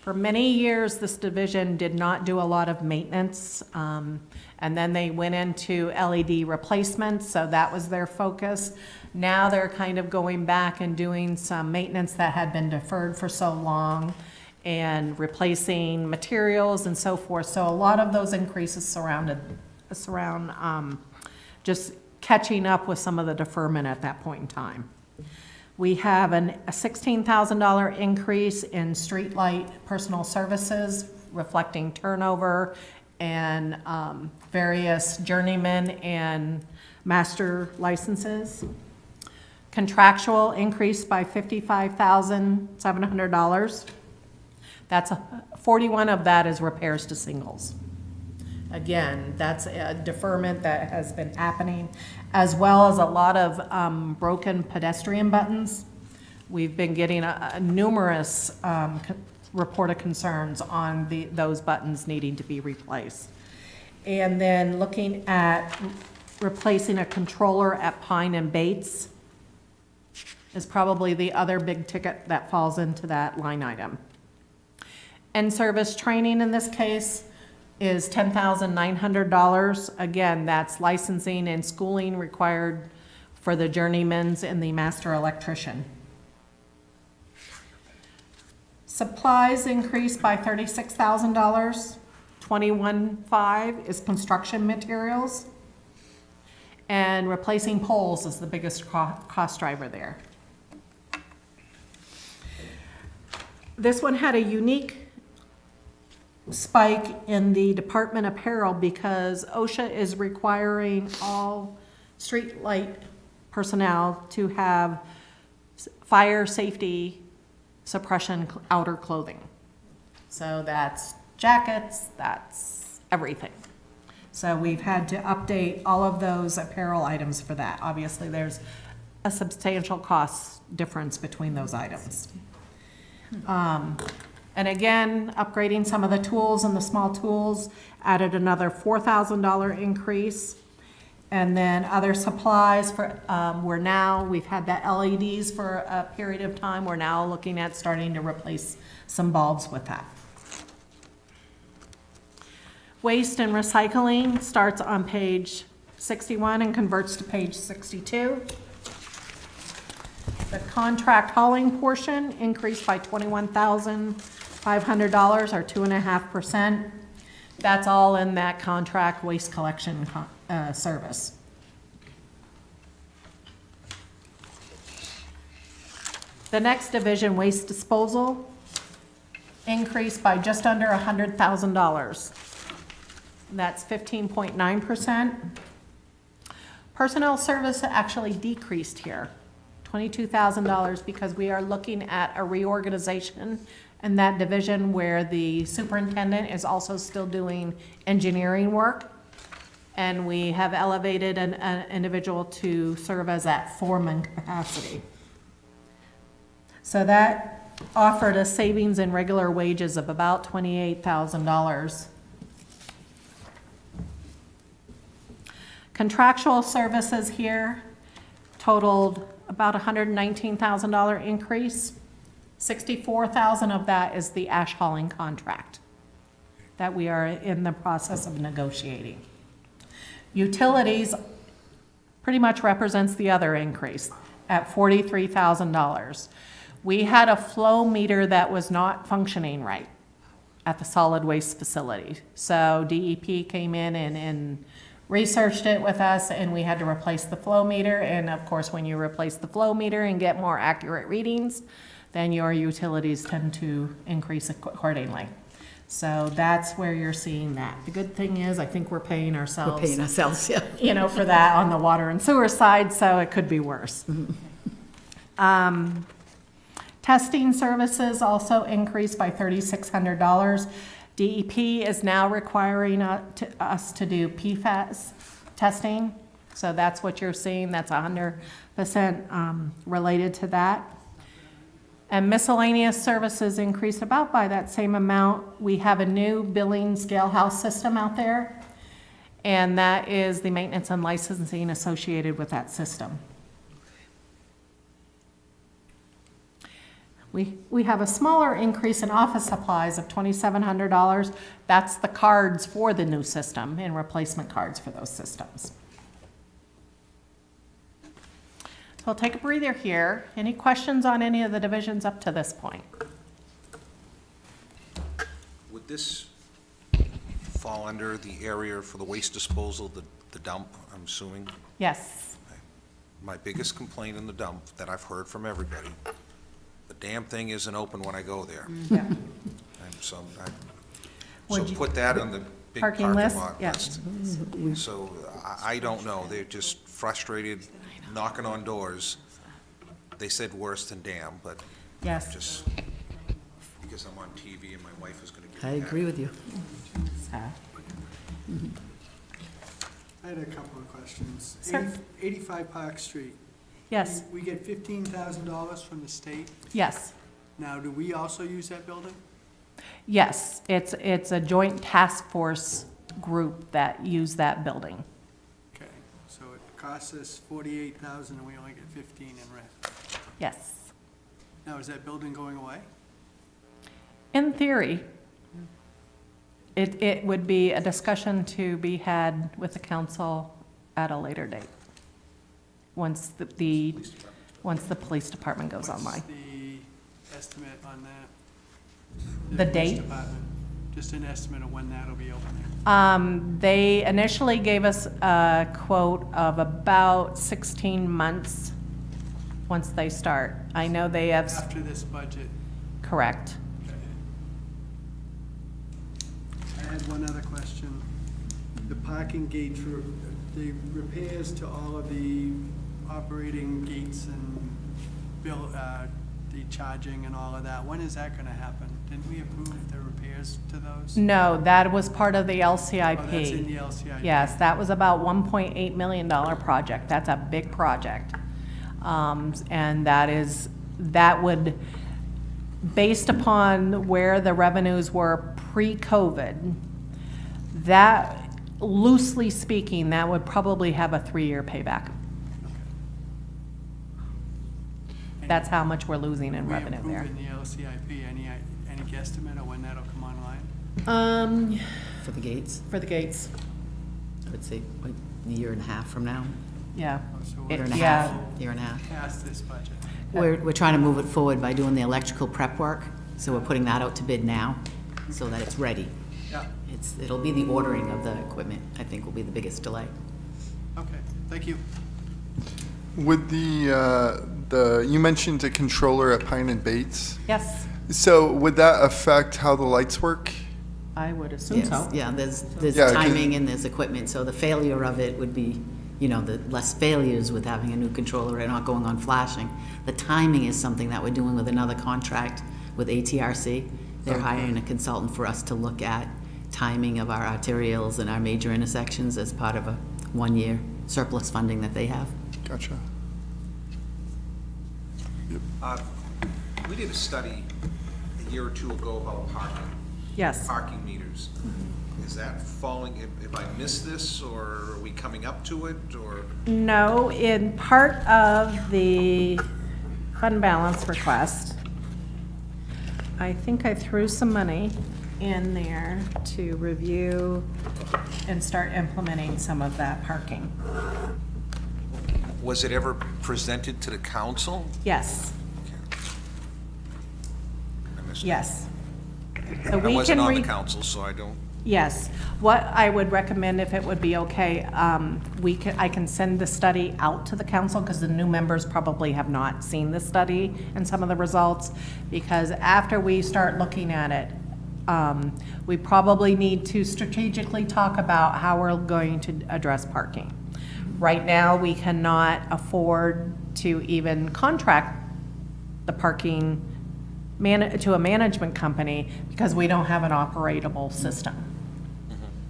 For many years, this division did not do a lot of maintenance, and then they went into LED replacements, so that was their focus. Now they're kind of going back and doing some maintenance that had been deferred for so long, and replacing materials and so forth. So a lot of those increases surround just catching up with some of the deferment at that point in time. We have a $16,000 increase in streetlight personal services, reflecting turnover and various journeyman and master licenses. Contractual increased by $55,700. That's 41 of that is repairs to singles. Again, that's a deferment that has been happening, as well as a lot of broken pedestrian buttons. We've been getting numerous reported concerns on those buttons needing to be replaced. And then looking at replacing a controller at Pine and Bates is probably the other big ticket that falls into that line item. In-service training in this case is $10,900. Again, that's licensing and schooling required for the journeymans and the master electrician. Supplies increased by $36,000. $21,500 is construction materials. And replacing poles is the biggest cost driver there. This one had a unique spike in the department apparel because OSHA is requiring all street light personnel to have fire safety suppression outer clothing. So that's jackets, that's everything. So we've had to update all of those apparel items for that. Obviously, there's a substantial cost difference between those items. And again, upgrading some of the tools and the small tools added another $4,000 increase. And then other supplies for, we've had the LEDs for a period of time. We're now looking at starting to replace some bulbs with that. Waste and recycling starts on page 61 and converts to page 62. The contract hauling portion increased by $21,500 or 2.5%. That's all in that contract waste collection service. The next division, waste disposal, increased by just under $100,000. That's 15.9%. Personnel service actually decreased here, $22,000, because we are looking at a reorganization in that division where the superintendent is also still doing engineering work. And we have elevated an individual to serve as that foreman capacity. So that offered a savings in regular wages of about $28,000. Contractual services here totaled about $119,000 increase. $64,000 of that is the ash hauling contract that we are in the process of negotiating. Utilities pretty much represents the other increase at $43,000. We had a flow meter that was not functioning right at the solid waste facility. So DEP came in and researched it with us, and we had to replace the flow meter. And of course, when you replace the flow meter and get more accurate readings, then your utilities tend to increase accordingly. So that's where you're seeing that. The good thing is, I think we're paying ourselves.
We're paying ourselves, yeah.
You know, for that on the water and sewer side, so it could be worse. Testing services also increased by $3,600. DEP is now requiring us to do PFAS testing, so that's what you're seeing. That's 100% related to that. And miscellaneous services increased about by that same amount. We have a new billing scale house system out there, and that is the maintenance and licensing associated with that system. We have a smaller increase in office supplies of $2,700. That's the cards for the new system and replacement cards for those systems. So I'll take a breather here. Any questions on any of the divisions up to this point?
Would this fall under the area for the waste disposal, the dump, I'm assuming?
Yes.
my biggest complaint in the dump that I've heard from everybody, the damn thing isn't open when I go there.
Yeah.
And so
Would you-
put that on the big
Parking
parking
list?
lot
Yeah.
list. So I don't know, they're just frustrated, knocking on doors. They said worse than damn, but
Yes.
just because I'm on TV and my wife is gonna give
I
me that.
agree with you.
I had a couple of questions.
Sure.
85 Park Street.
Yes,
We get $15,000 from the state.
yes,
Now, do we also use that building?
yes. It's a joint task force group that use that building.
Okay, so it costs us $48,000 and we only get 15 in rent.
Yes.
Now, is that building going away?
In theory, it would be a discussion to be had with the council at a later date, once once the police department goes online.
What's the estimate on that?
The
police
date?
department, just an estimate of when that'll be open.
They initially gave us a quote of about 16 months once they start. I know they have,
After this budget.
correct.
I had one other question. The parking gates, the repairs to all of the operating gates and the charging and all of that, when is that gonna happen? Didn't we approve the repairs to those?
No, that was part of the LCIP.
Oh, that's in the LCIP?
Yes, that was about $1.8 million project. That's a big project. And that would, based upon where the revenues were pre-COVID, that, loosely speaking, that would probably have a 3-year payback. That's how much we're losing in revenue
We
there.
approve in the LCIP, any guesstimate of when that'll come online?
For the gates,
For the gates,
I would say like a year and a half from now,
yeah.
Oh, so
It-
we're
year and a
yeah.
half, year and a half.
past this budget.
We're trying to move it forward by doing the electrical prep work, so we're putting that out to bid now, so that it's ready.
Yeah,
It'll be the ordering of the equipment, I think, will be the biggest delay.
okay, thank you.
With you mentioned a controller at Pine and Bates.
Yes,
So would that affect how the lights work?
I would assume
Yes,
so.
yeah, there's
Yeah, 'cause-
timing and there's equipment, so the failure of it would be, the less failures with having a new controller and not going on flashing. The timing is something that we're doing with another contract with ATRC. They're hiring a consultant for us to look at timing of our arterials and our major intersections as part of a 1-year surplus funding that they have.
Gotcha.
We did a study a year or two ago about
Yes.
parking meters. Is that falling, if I missed this, or are we coming up to it, or?
No, in part of the fund balance request, I think I threw some money in there to review and start implementing some of that parking.
Was it ever presented to the council?
Yes,
I missed it.
yes. So
I
we
wasn't
can
on the
re-
council, so I don't.
Yes. What I would recommend, if it would be okay, I can send the study out to the council, because the new members probably have not seen the study and some of the results, because after we start looking at it, we probably need to strategically talk about how we're going to address parking. Right now, we cannot afford to even contract the parking to a management company, because we don't have an operatable system.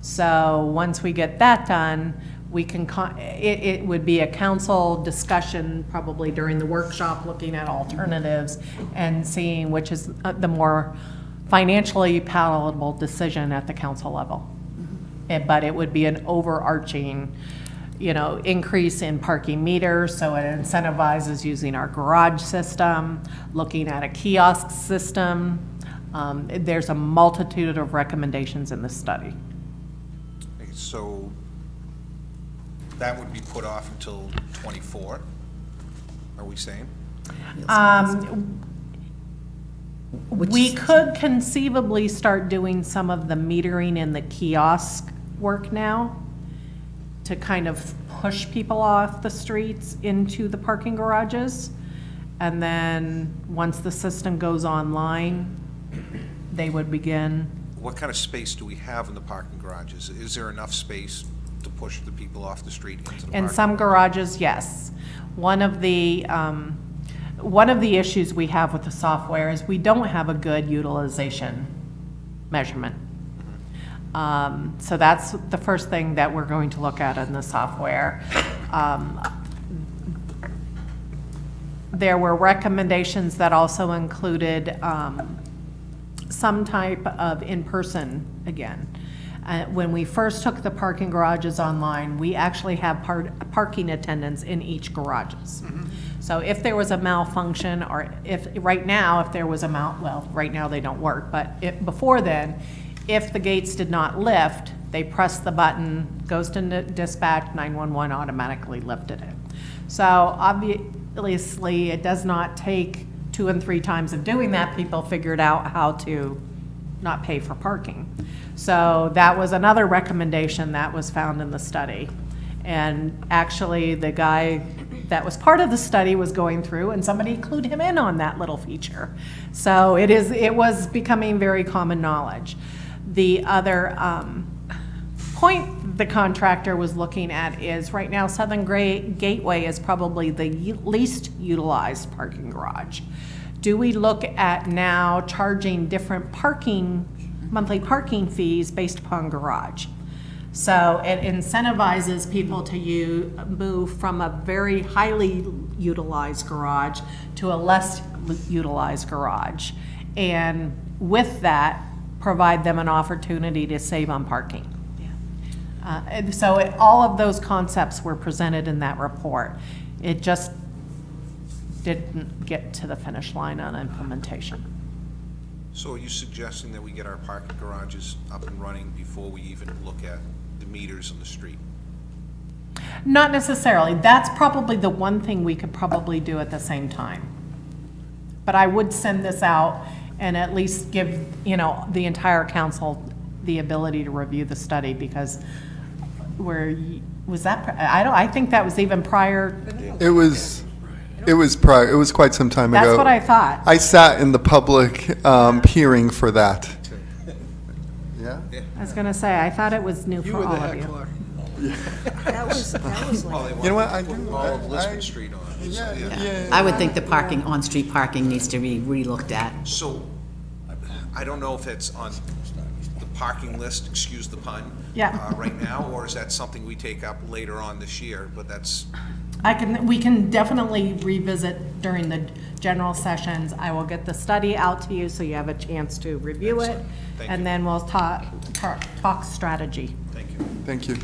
So once we get that done, we can, it would be a council discussion probably during the workshop, looking at alternatives and seeing which is the more financially palatable decision at the council level. But it would be an overarching, increase in parking meters, so it incentivizes using our garage system, looking at a kiosk system. There's a multitude of recommendations in this study.
Okay, so that would be put off until '24, are we saying?
We could conceivably start doing some of the metering and the kiosk work now. to kind of push people off the streets into the parking garages. And then, once the system goes online, they would begin.
What kind of space do we have in the parking garages? Is there enough space to push the people off the street into the parking?
In some garages, yes. One of the issues we have with the software is we don't have a good utilization measurement. So that's the first thing that we're going to look at in the software. There were recommendations that also included some type of in-person again. When we first took the parking garages online, we actually have parking attendants in each garages. So if there was a malfunction, or if right now there was well, right now they don't work, but before then, if the gates did not lift, they press the button, goes to dispatch, 911 automatically lifted it. So obviously, it does not take 2 and 3 times of doing that. People figured out how to not pay for parking. So that was another recommendation that was found in the study. And actually, the guy that was part of the study was going through, and somebody clued him in on that little feature. So it was becoming very common knowledge. The other point the contractor was looking at is, right now, Southern Gateway is probably the least utilized parking garage. Do we look at now charging different monthly parking fees based upon garage? So it incentivizes people to move from a very highly utilized garage to a less utilized garage. And with that, provide them an opportunity to save on parking. And so all of those concepts were presented in that report. It just didn't get to the finish line on implementation.
So are you suggesting that we get our parking garages up and running before we even look at the meters on the street?
Not necessarily. That's probably the one thing we could probably do at the same time. But I would send this out and at least give, the entire council the ability to review the study, because I think that was even prior.
It was prior, it was quite some time ago.
That's what I thought.
I sat in the public hearing for that. Yeah?
I was gonna say, I thought it was new for all of you.
That was like,
You know what, I do.
All of Lisbon Street on.
Yeah.
I would think the parking, on-street parking needs to be re-looked at.
So, I don't know if it's on the parking list, excuse the pun.
Yeah.
Right now, or is that something we take up later on this year, but that's,
We can definitely revisit during the general sessions. I will get the study out to you so you have a chance to review it.
Excellent. Thank you.
And then we'll talk strategy.
thank you.
Thank you.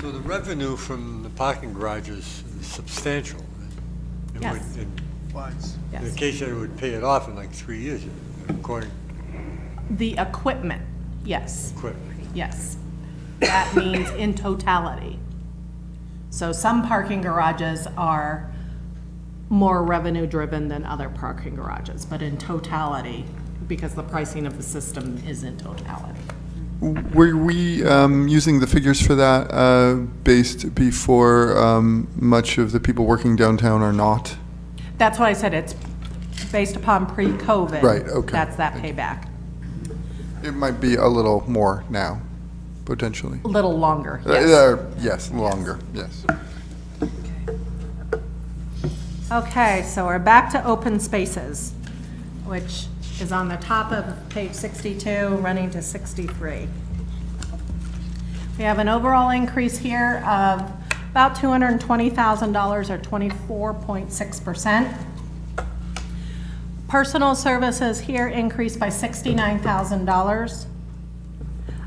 So the revenue from the parking garages is substantial. It
Yes.
would- In
Yes.
the case that it would pay it off in like 3 years, according
The equipment, yes.
to equipment.
Yes. That means in totality. So some parking garages are more revenue-driven than other parking garages, but in totality, because the pricing of the system is in totality.
Were we using the figures for that based before much of the people working downtown are not?
That's what I said, it's based upon pre-COVID.
Right, okay.
That's that
Thank you.
payback.
It might be a little more now, potentially.
A little longer, yes.
Yes, longer, yes.
Okay, so we're back to open spaces, which is on the top of page 62, running to 63. We have an overall increase here of about $220,000 or 24.6%. Personal services here increased by $69,000.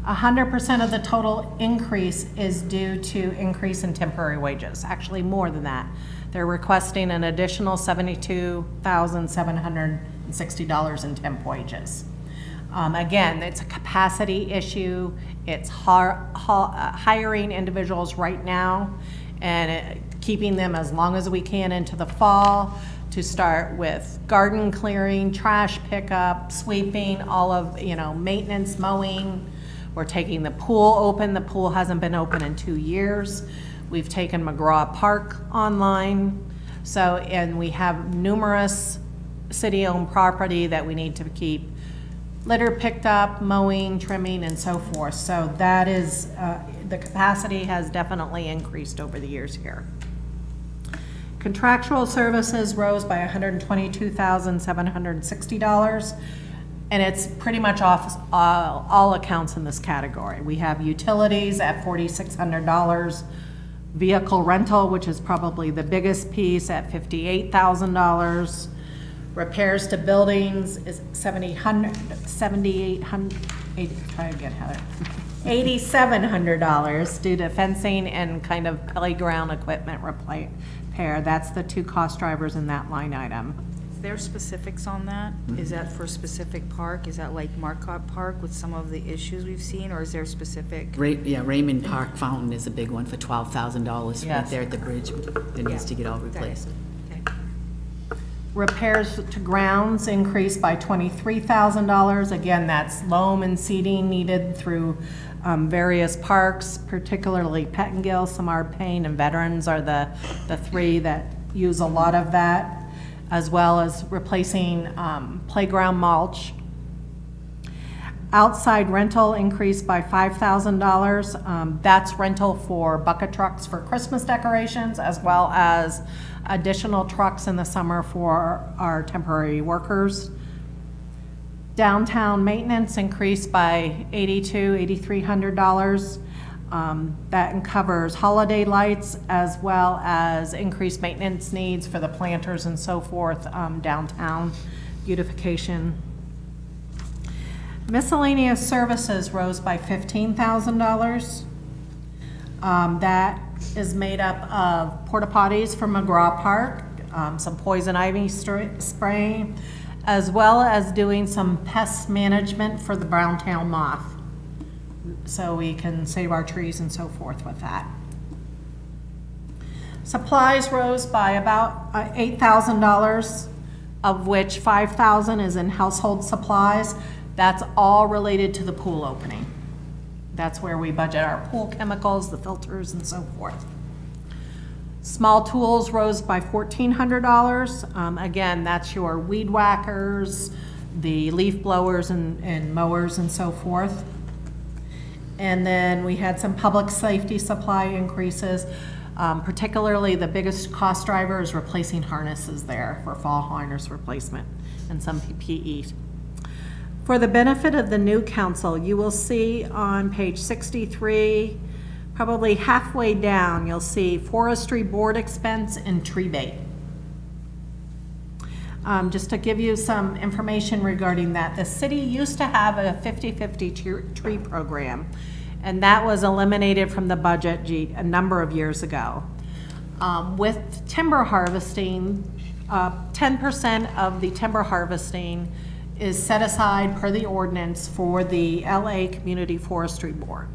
100% of the total increase is due to increase in temporary wages, actually more than that. They're requesting an additional $72,760 in temp wages. Again, it's a capacity issue. It's hiring individuals right now and keeping them as long as we can into the fall to start with garden clearing, trash pickup, sweeping, all of, maintenance, mowing. We're taking the pool open. The pool hasn't been open in 2 years. We've taken McGraw Park online. So, and we have numerous city-owned property that we need to keep litter picked up, mowing, trimming, and so forth. So that is, the capacity has definitely increased over the years here. Contractual services rose by $122,760, and it's pretty much off all accounts in this category. We have utilities at $4,600, vehicle rental, which is probably the biggest piece, at $58,000. Repairs to buildings is $8,700 due to fencing and kind of playground equipment repair. That's the two cost drivers in that line item.
Is there specifics on that? Is that for a specific park? Is that like Marcotte Park with some of the issues we've seen, or is there specific?
Raymond Park Fountain is a big one for $12,000 right
Yes.
there at the bridge that needs to get all replaced.
Okay.
Repairs to grounds increased by $23,000. Again, that's loam and seeding needed through various parks, particularly Pettingill, Samar Payne, and Veterans are the three that use a lot of that, as well as replacing playground mulch. Outside rental increased by $5,000. That's rental for bucket trucks for Christmas decorations, as well as additional trucks in the summer for our temporary workers. Downtown maintenance increased by $8,300. That covers holiday lights as well as increased maintenance needs for the planters and so forth, downtown beautification. Miscellaneous services rose by $15,000. That is made up of porta potties from McGraw Park, some poison ivy spraying, as well as doing some pest management for the browntail moth, so we can save our trees and so forth with that. Supplies rose by about $8,000, of which $5,000 is in household supplies. That's all related to the pool opening. That's where we budget our pool chemicals, the filters, and so forth. Small tools rose by $1,400. Again, that's your weed whackers, the leaf blowers and mowers and so forth. And then we had some public safety supply increases, particularly the biggest cost driver is replacing harnesses there for fall harness replacement and some PPE. For the benefit of the new council, you will see on page 63, probably halfway down, you'll see forestry board expense and tree bait. Just to give you some information regarding that, the city used to have a 50-50 tree program, and that was eliminated from the budget a number of years ago. With timber harvesting, 10% of the timber harvesting is set aside per the ordinance for the LA Community Forestry Board,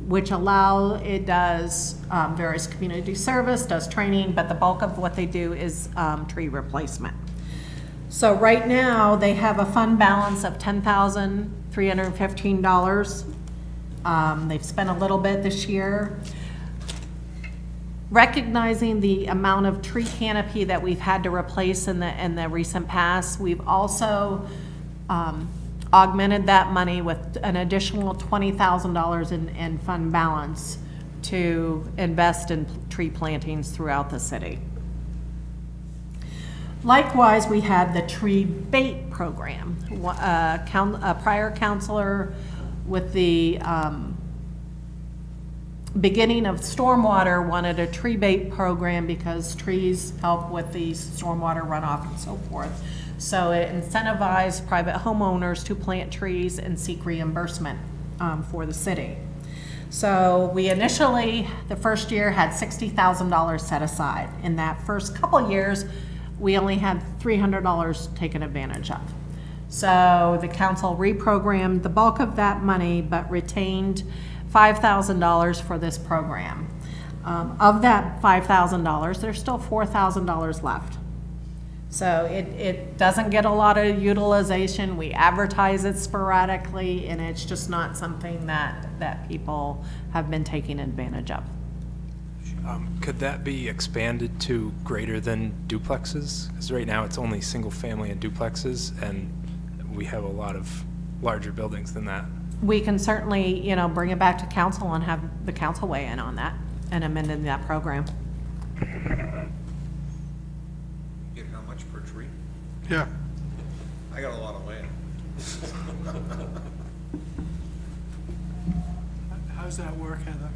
which it does various community service, does training, but the bulk of what they do is tree replacement. So right now, they have a fund balance of $10,315. They've spent a little bit this year. Recognizing the amount of tree canopy that we've had to replace in the recent past, we've also augmented that money with an additional $20,000 in fund balance to invest in tree plantings throughout the city. Likewise, we had the tree bait program. A prior counselor with the beginning of stormwater wanted a tree bait program because trees help with the stormwater runoff and so forth. So it incentivized private homeowners to plant trees and seek reimbursement for the city. So we initially, the first year, had $60,000 set aside. In that first couple years, we only had $300 taken advantage of. So the council reprogrammed the bulk of that money, but retained $5,000 for this program. Of that $5,000, there's still $4,000 left. So it doesn't get a lot of utilization. We advertise it sporadically, and it's just not something that people have been taking advantage of.
Could that be expanded to greater than duplexes? Because right now it's only single family and duplexes, and we have a lot of larger buildings than that.
We can certainly, bring it back to council and have the council weigh in on that and amend that program.
Get how much per tree?
Yeah.
I got a lot of land.
How's that work, Heather?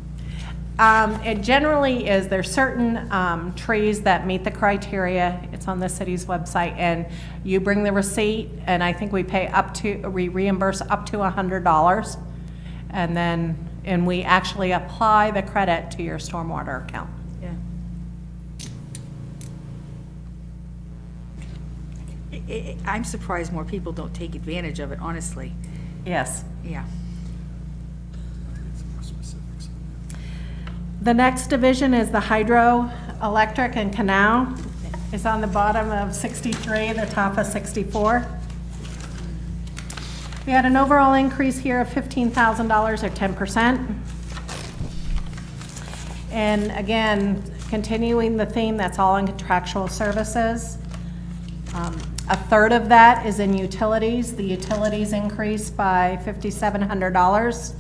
It generally is, there's certain trees that meet the criteria. It's on the city's website, and you bring the receipt, and I think we reimburse up to $100. And we actually apply the credit to your stormwater account.
Yeah. I'm surprised more people don't take advantage of it, honestly.
Yes.
Yeah.
The next division is the hydro, electric, and canal. It's on the bottom of 63, the top of 64. We had an overall increase here of $15,000 or 10%. And again, continuing the theme, that's all in contractual services. A third of that is in utilities. The utilities increased by $5,700.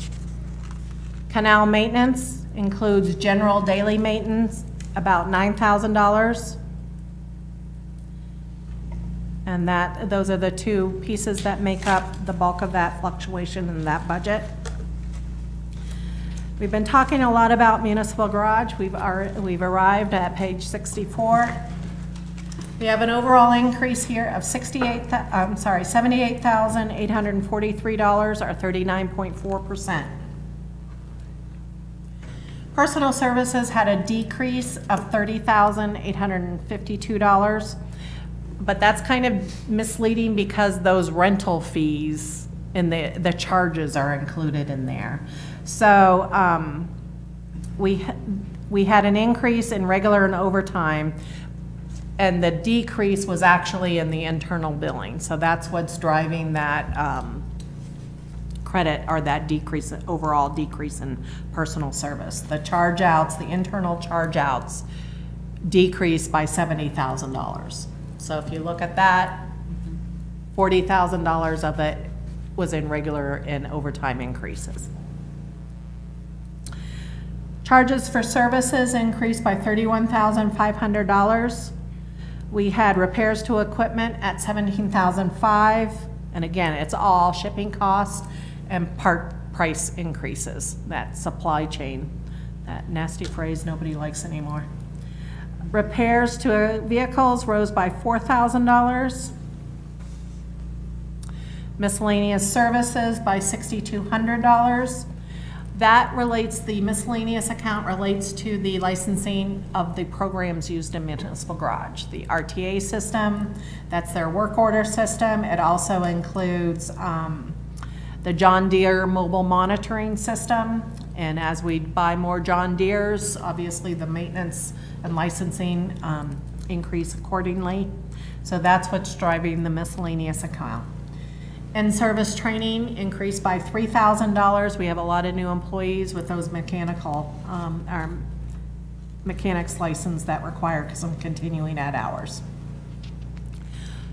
Canal maintenance includes general daily maintenance, about $9,000. And those are the two pieces that make up the bulk of that fluctuation in that budget. We've been talking a lot about municipal garage. We've arrived at page 64. We have an overall increase here of $78,843 or 39.4%. Personal services had a decrease of $30,852, but that's kind of misleading because those rental fees and the charges are included in there. So we had an increase in regular and overtime, and the decrease was actually in the internal billing. So that's what's driving that credit, or that decrease, overall decrease in personal service. The charge outs, the internal charge outs decreased by $70,000. So if you look at that, $40,000 of it was in regular and overtime increases. Charges for services increased by $31,500. We had repairs to equipment at $17,500, and again, it's all shipping costs and part price increases, that supply chain, that nasty phrase nobody likes anymore. Repairs to vehicles rose by $4,000. Miscellaneous services by $6,200. That relates, the miscellaneous account relates to the licensing of the programs used in municipal garage. The RTA system, that's their work order system. It also includes the John Deere mobile monitoring system. And as we buy more John Deeres, obviously the maintenance and licensing increase accordingly. So that's what's driving the miscellaneous account. In-service training increased by $3,000. We have a lot of new employees with those mechanical, our mechanics license that require some continuing ed hours.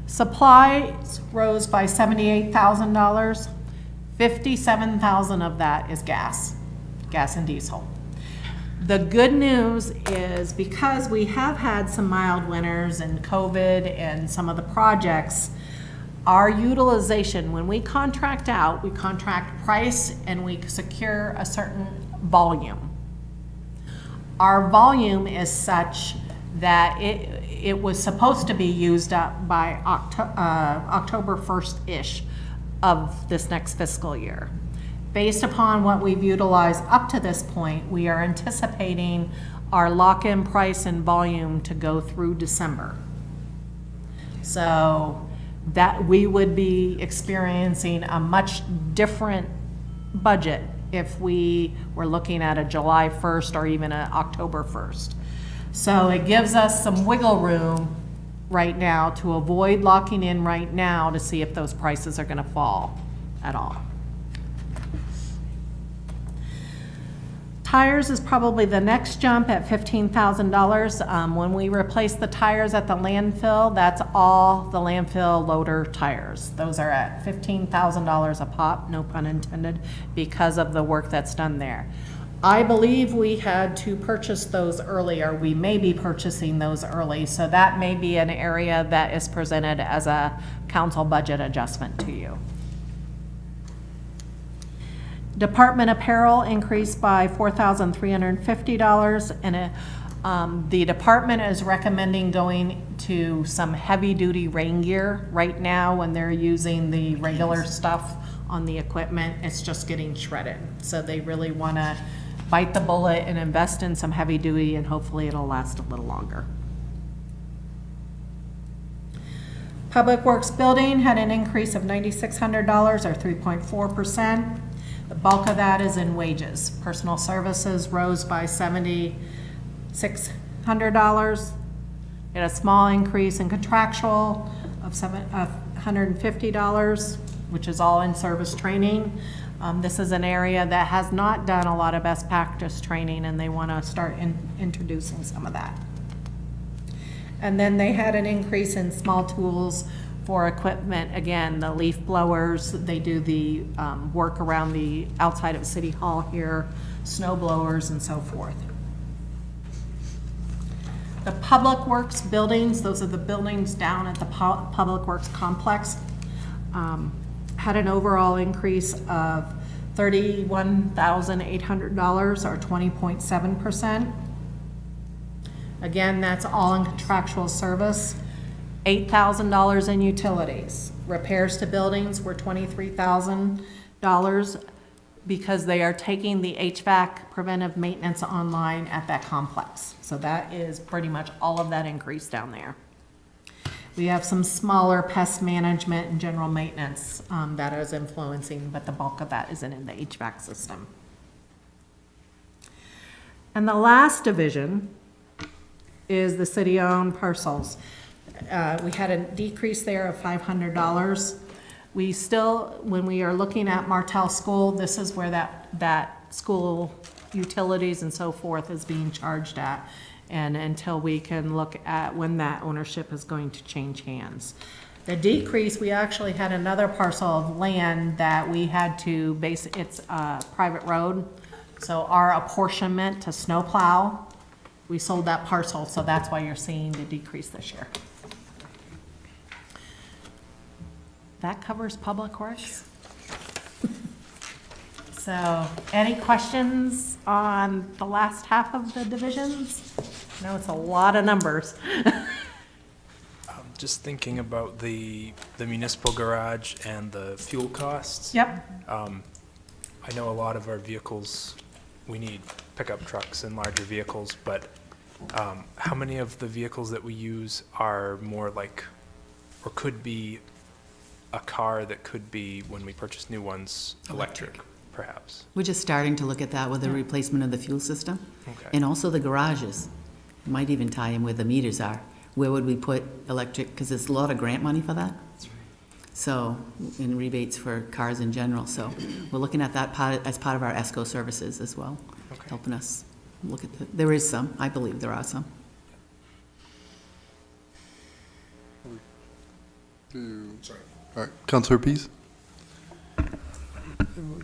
Supplies rose by $78,000. $57,000 of that is gas and diesel. The good news is, because we have had some mild winters and COVID and some of the projects, our utilization, when we contract out, we contract price and we secure a certain volume. Our volume is such that it was supposed to be used up by October 1st-ish of this next fiscal year. Based upon what we've utilized up to this point, we are anticipating our lock-in price and volume to go through December. So that we would be experiencing a much different budget if we were looking at a July 1st or even an October 1st. So it gives us some wiggle room right now to avoid locking in right now to see if those prices are gonna fall at all. Tires is probably the next jump at $15,000. When we replace the tires at the landfill, that's all the landfill loader tires. Those are at $15,000 a pop, no pun intended, because of the work that's done there. I believe we had to purchase those earlier. We may be purchasing those early, so that may be an area that is presented as a council budget adjustment to you. Department apparel increased by $4,350, and the department is recommending going to some heavy-duty rain gear right now when they're using the regular stuff on the equipment. It's just getting shredded. So they really want to bite the bullet and invest in some heavy-duty, and hopefully it'll last a little longer. Public Works Building had an increase of $9,600 or 3.4%. The bulk of that is in wages. Personal services rose by $7,600. We had a small increase in contractual of $150, which is all in service training. This is an area that has not done a lot of best practice training, and they want to start introducing some of that. And then they had an increase in small tools for equipment. Again, the leaf blowers, they do the work around the outside of City Hall here, snow blowers and so forth. The Public Works buildings, those are the buildings down at the Public Works complex, had an overall increase of $31,800 or 20.7%. Again, that's all in contractual service. $8,000 in utilities. Repairs to buildings were $23,000 because they are taking the HVAC preventive maintenance online at that complex. So that is pretty much all of that increase down there. We have some smaller pest management and general maintenance that is influencing, but the bulk of that isn't in the HVAC system. And the last division is the city-owned parcels. We had a decrease there of $500. We still, when we are looking at Martell School, this is where that school utilities and so forth is being charged at. And until we can look at when that ownership is going to change hands. The decrease, we actually had another parcel of land that we had to base, it's a private road. So our apportionment to snowplow, we sold that parcel, so that's why you're seeing the decrease this year. That covers Public Works. So, any questions on the last half of the divisions? I know it's a lot of numbers.
Just thinking about the municipal garage and the fuel costs.
Yep.
I know a lot of our vehicles, we need pickup trucks and larger vehicles, but how many of the vehicles that we use are more like, or could be a car that could be, when we purchase new ones, electric, perhaps?
We're just starting to look at that with the replacement of the fuel system.
Okay.
And also the garages. Might even tie in where the meters are. Where would we put electric, because there's a lot of grant money for that. That's right. So, in rebates for cars in general, so we're looking at that part as part of our ESCO services as well.
Okay.
Helping us look at there is some, I believe there are some.
Sorry.
All right, Councilor Pease?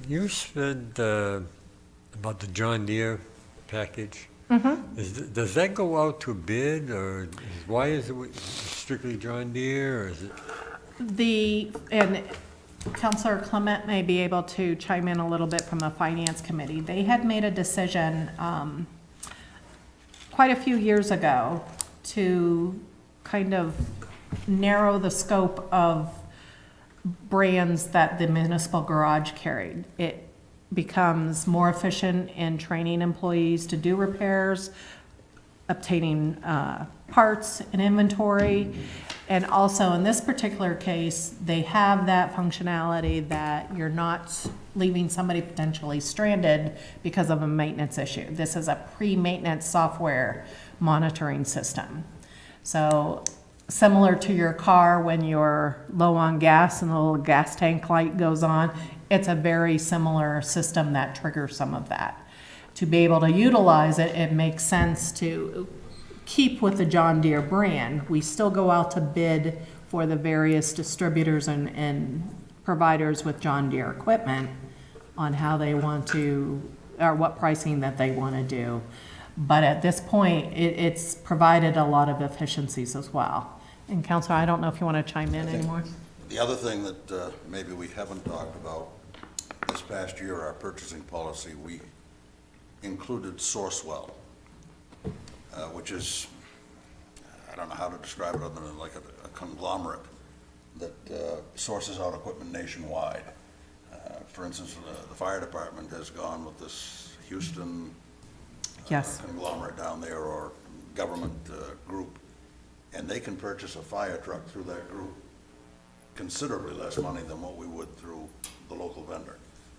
You said about the John Deere package. Does that go out to bid, or why is it strictly John Deere, or is it?
And Councilor Clement may be able to chime in a little bit from the Finance Committee. They had made a decision quite a few years ago to kind of narrow the scope of brands that the municipal garage carried. It becomes more efficient in training employees to do repairs, obtaining parts and inventory. And also in this particular case, they have that functionality that you're not leaving somebody potentially stranded because of a maintenance issue. This is a pre-maintenance software monitoring system. So similar to your car when you're low on gas and the little gas tank light goes on. It's a very similar system that triggers some of that. To be able to utilize it, it makes sense to keep with the John Deere brand. We still go out to bid for the various distributors and providers with John Deere equipment on how they want to, or what pricing that they want to do. But at this point, it's provided a lot of efficiencies as well. And Counselor, I don't know if you want to chime in anymore?
The other thing that maybe we haven't talked about, this past year, our purchasing policy, we included Sourcewell, which is, I don't know how to describe it other than like a conglomerate that sources out equipment nationwide. For instance, the fire department has gone with this Houston
Yes.
conglomerate down there, or government group, and they can purchase a fire truck through that group considerably less money than what we would through the local vendor,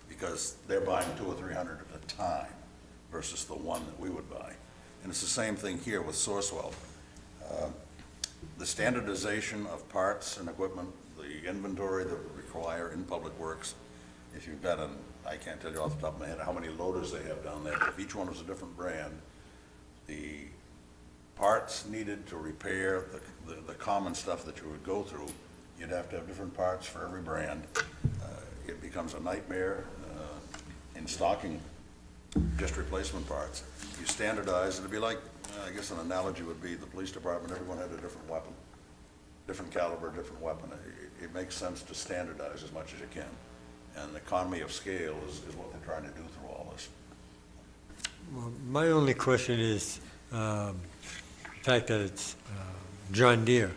because they're buying 200 or 300 at a time versus the one that we would buy. And it's the same thing here with Sourcewell. The standardization of parts and equipment, the inventory that we require in Public Works, if you've got I can't tell you off the top of my head how many loaders they have down there, but if each one was a different brand, the parts needed to repair the common stuff that you would go through, you'd have to have different parts for every brand. It becomes a nightmare in stocking just replacement parts. If you standardize, it'd be like, I guess an analogy would be the police department, everyone had a different weapon, different caliber, different weapon. It makes sense to standardize as much as you can. And economy of scale is what we're trying to do through all this.
Well, my only question is the fact that it's John Deere.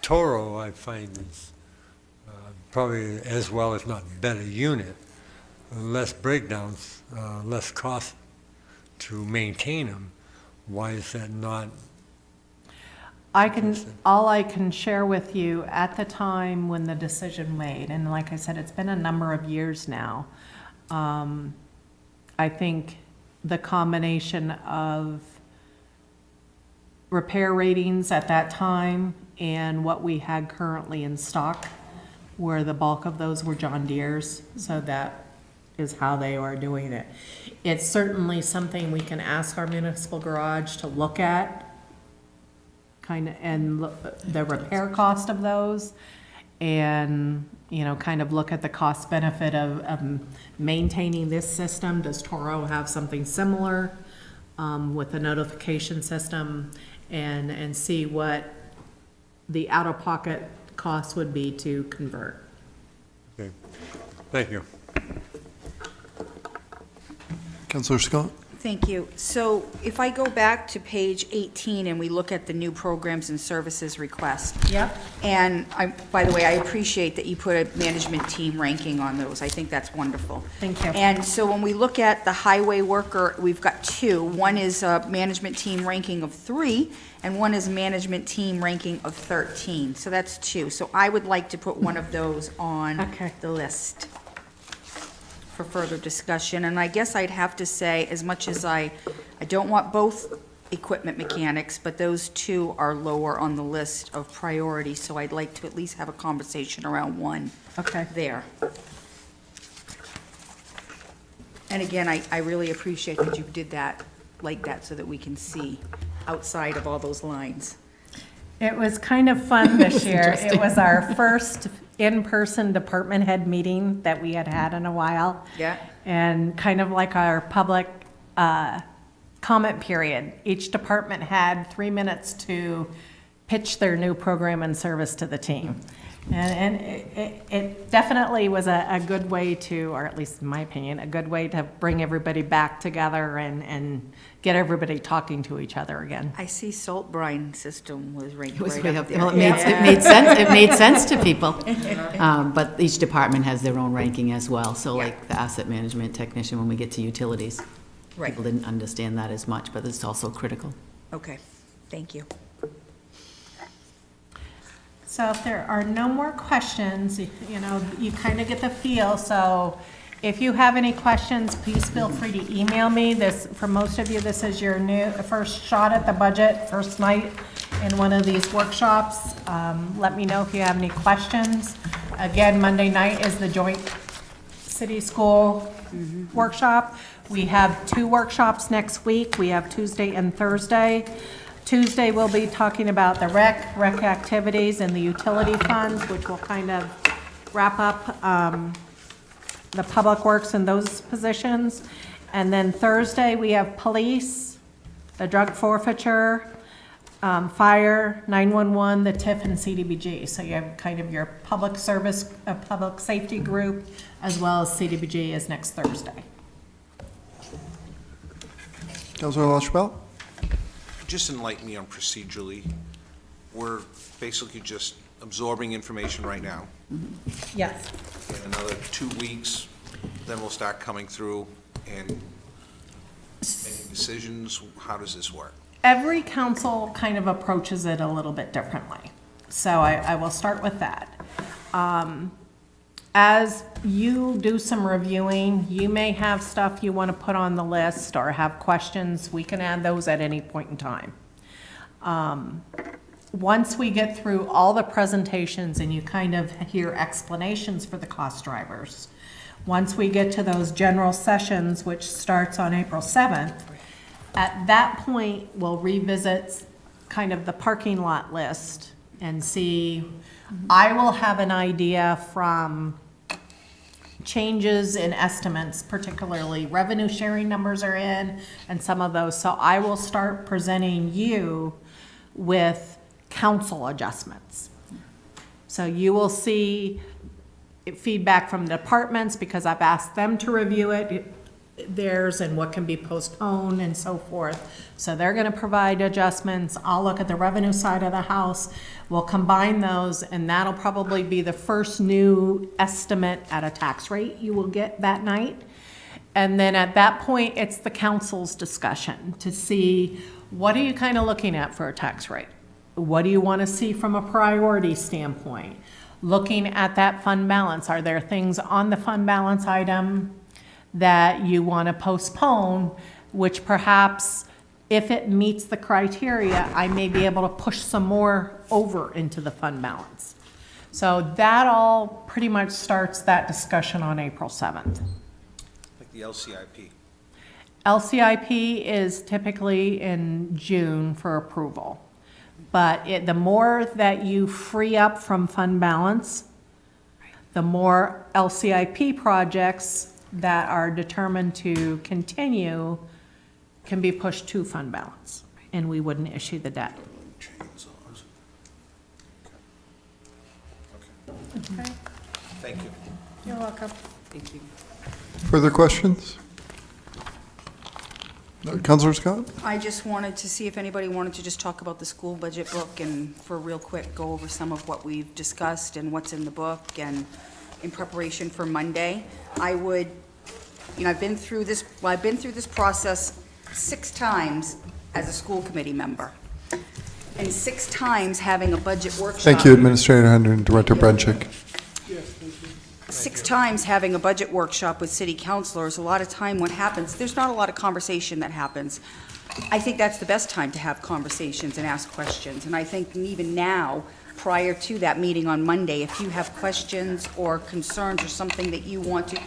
Toro, I find, is probably as well, if not better unit, less breakdowns, less cost to maintain them. Why is that not?
All I can share with you at the time when the decision made, and like I said, it's been a number of years now. I think the combination of repair ratings at that time and what we had currently in stock, where the bulk of those were John Deere's, so that is how they are doing it. It's certainly something we can ask our municipal garage to look at, kind of, and the repair cost of those, and, you know, kind of look at the cost benefit of maintaining this system. Does Toro have something similar with the notification system, and see what the out-of-pocket cost would be to convert.
Okay. Thank you.
Councillor Scott?
Thank you. So if I go back to page 18 and we look at the new programs and services request.
Yep.
And by the way, I appreciate that you put a management team ranking on those. I think that's wonderful.
Thank you.
And so when we look at the highway worker, we've got two. One is a management team ranking of 3, and one is management team ranking of 13. So that's 2. So I would like to put one of those on
Okay.
the list for further discussion. And I guess I'd have to say, as much as I don't want both equipment mechanics, but those two are lower on the list of priority, so I'd like to at least have a conversation around one
Okay.
there. And again, I really appreciate that you did that like that so that we can see outside of all those lines.
It was kind of fun this year. It was our first in-person department head meeting that we had had in a while.
Yeah.
And kind of like our public comment period. Each department had 3 minutes to pitch their new program and service to the team. And it definitely was a good way to, or at least in my opinion, a good way to bring everybody back together and get everybody talking to each other again.
I see salt brine system was ranked
It was
right
way
up
up
there.
there. Well, it made sense, it made sense to people. But each department has their own ranking as well. So
Yeah.
like the asset management technician, when we get to utilities,
Right.
people didn't understand that as much, but it's also critical.
Okay, thank you.
So if there are no more questions, you know, you kind of get the feel. So if you have any questions, please feel free to email me. This, for most of you, this is your first shot at the budget, first night in one of these workshops. Let me know if you have any questions. Again, Monday night is the joint city school workshop. We have 2 workshops next week. We have Tuesday and Thursday. Tuesday, we'll be talking about the rec activities and the utility funds, which will kind of wrap up the public works and those positions. And then Thursday, we have police, the drug forfeiture, fire, 911, the TIF, and CDBG. So you have kind of your public service, public safety group, as well as CDBG is next Thursday.
Councilor LaChapelle?
Just enlighten me on procedurally. We're basically just absorbing information right now.
Yes.
In another 2 weeks, then we'll start coming through and making decisions. How does this work?
Every council kind of approaches it a little bit differently. So I will start with that. As you do some reviewing, you may have stuff you want to put on the list or have questions. We can add those at any point in time. Once we get through all the presentations and you kind of hear explanations for the cost drivers, once we get to those general sessions, which starts on April 7th, at that point, we'll revisit kind of the parking lot list and see. I will have an idea from changes in estimates, particularly revenue sharing numbers are in and some of those. So I will start presenting you with council adjustments. So you will see feedback from the departments because I've asked them to review theirs and what can be postponed and so forth. So they're going to provide adjustments. I'll look at the revenue side of the house. We'll combine those, and that'll probably be the first new estimate at a tax rate you will get that night. And then at that point, it's the council's discussion to see what are you kind of looking at for a tax rate? What do you want to see from a priority standpoint? Looking at that fund balance, are there things on the fund balance item that you want to postpone, which perhaps if it meets the criteria, I may be able to push some more over into the fund balance. So that all pretty much starts that discussion on April 7th.
Like the LCIP.
LCIP is typically in June for approval. But the more that you free up from fund balance, the more LCIP projects that are determined to continue can be pushed to fund balance, and we wouldn't issue the debt. Okay.
Thank you.
You're welcome.
Thank you.
Further questions? Councilor Scott?
I just wanted to see if anybody wanted to just talk about the school budget book and for real quick, go over some of what we've discussed and what's in the book and in preparation for Monday. I would, I've been through this process 6 times as a school committee member. And 6 times having a budget workshop.
Thank you, Administrator Hendon and Director Brenchick.
6 times having a budget workshop with city councilors, a lot of time what happens, there's not a lot of conversation that happens. I think that's the best time to have conversations and ask questions. And I think even now, prior to that meeting on Monday, if you have questions or concerns or something that you want to,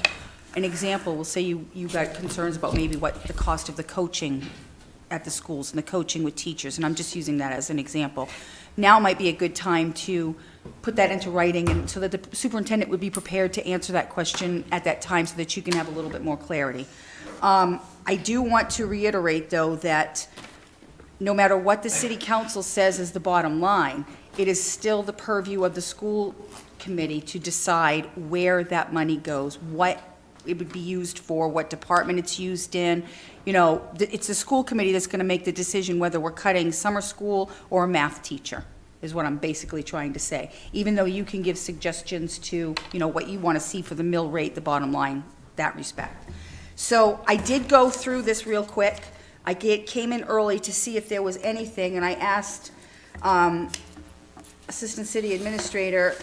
an example, we'll say you got concerns about maybe what the cost of the coaching at the schools and the coaching with teachers, and I'm just using that as an example. Now might be a good time to put that into writing and so that the superintendent would be prepared to answer that question at that time so that you can have a little bit more clarity. I do want to reiterate, though, that no matter what the city council says is the bottom line, it is still the purview of the school committee to decide where that money goes, what it would be used for, what department it's used in. It's the school committee that's going to make the decision whether we're cutting summer school or a math teacher, is what I'm basically trying to say. Even though you can give suggestions to, what you want to see for the mill rate, the bottom line, that respect. So I did go through this real quick. I came in early to see if there was anything, and I asked Assistant City Administrator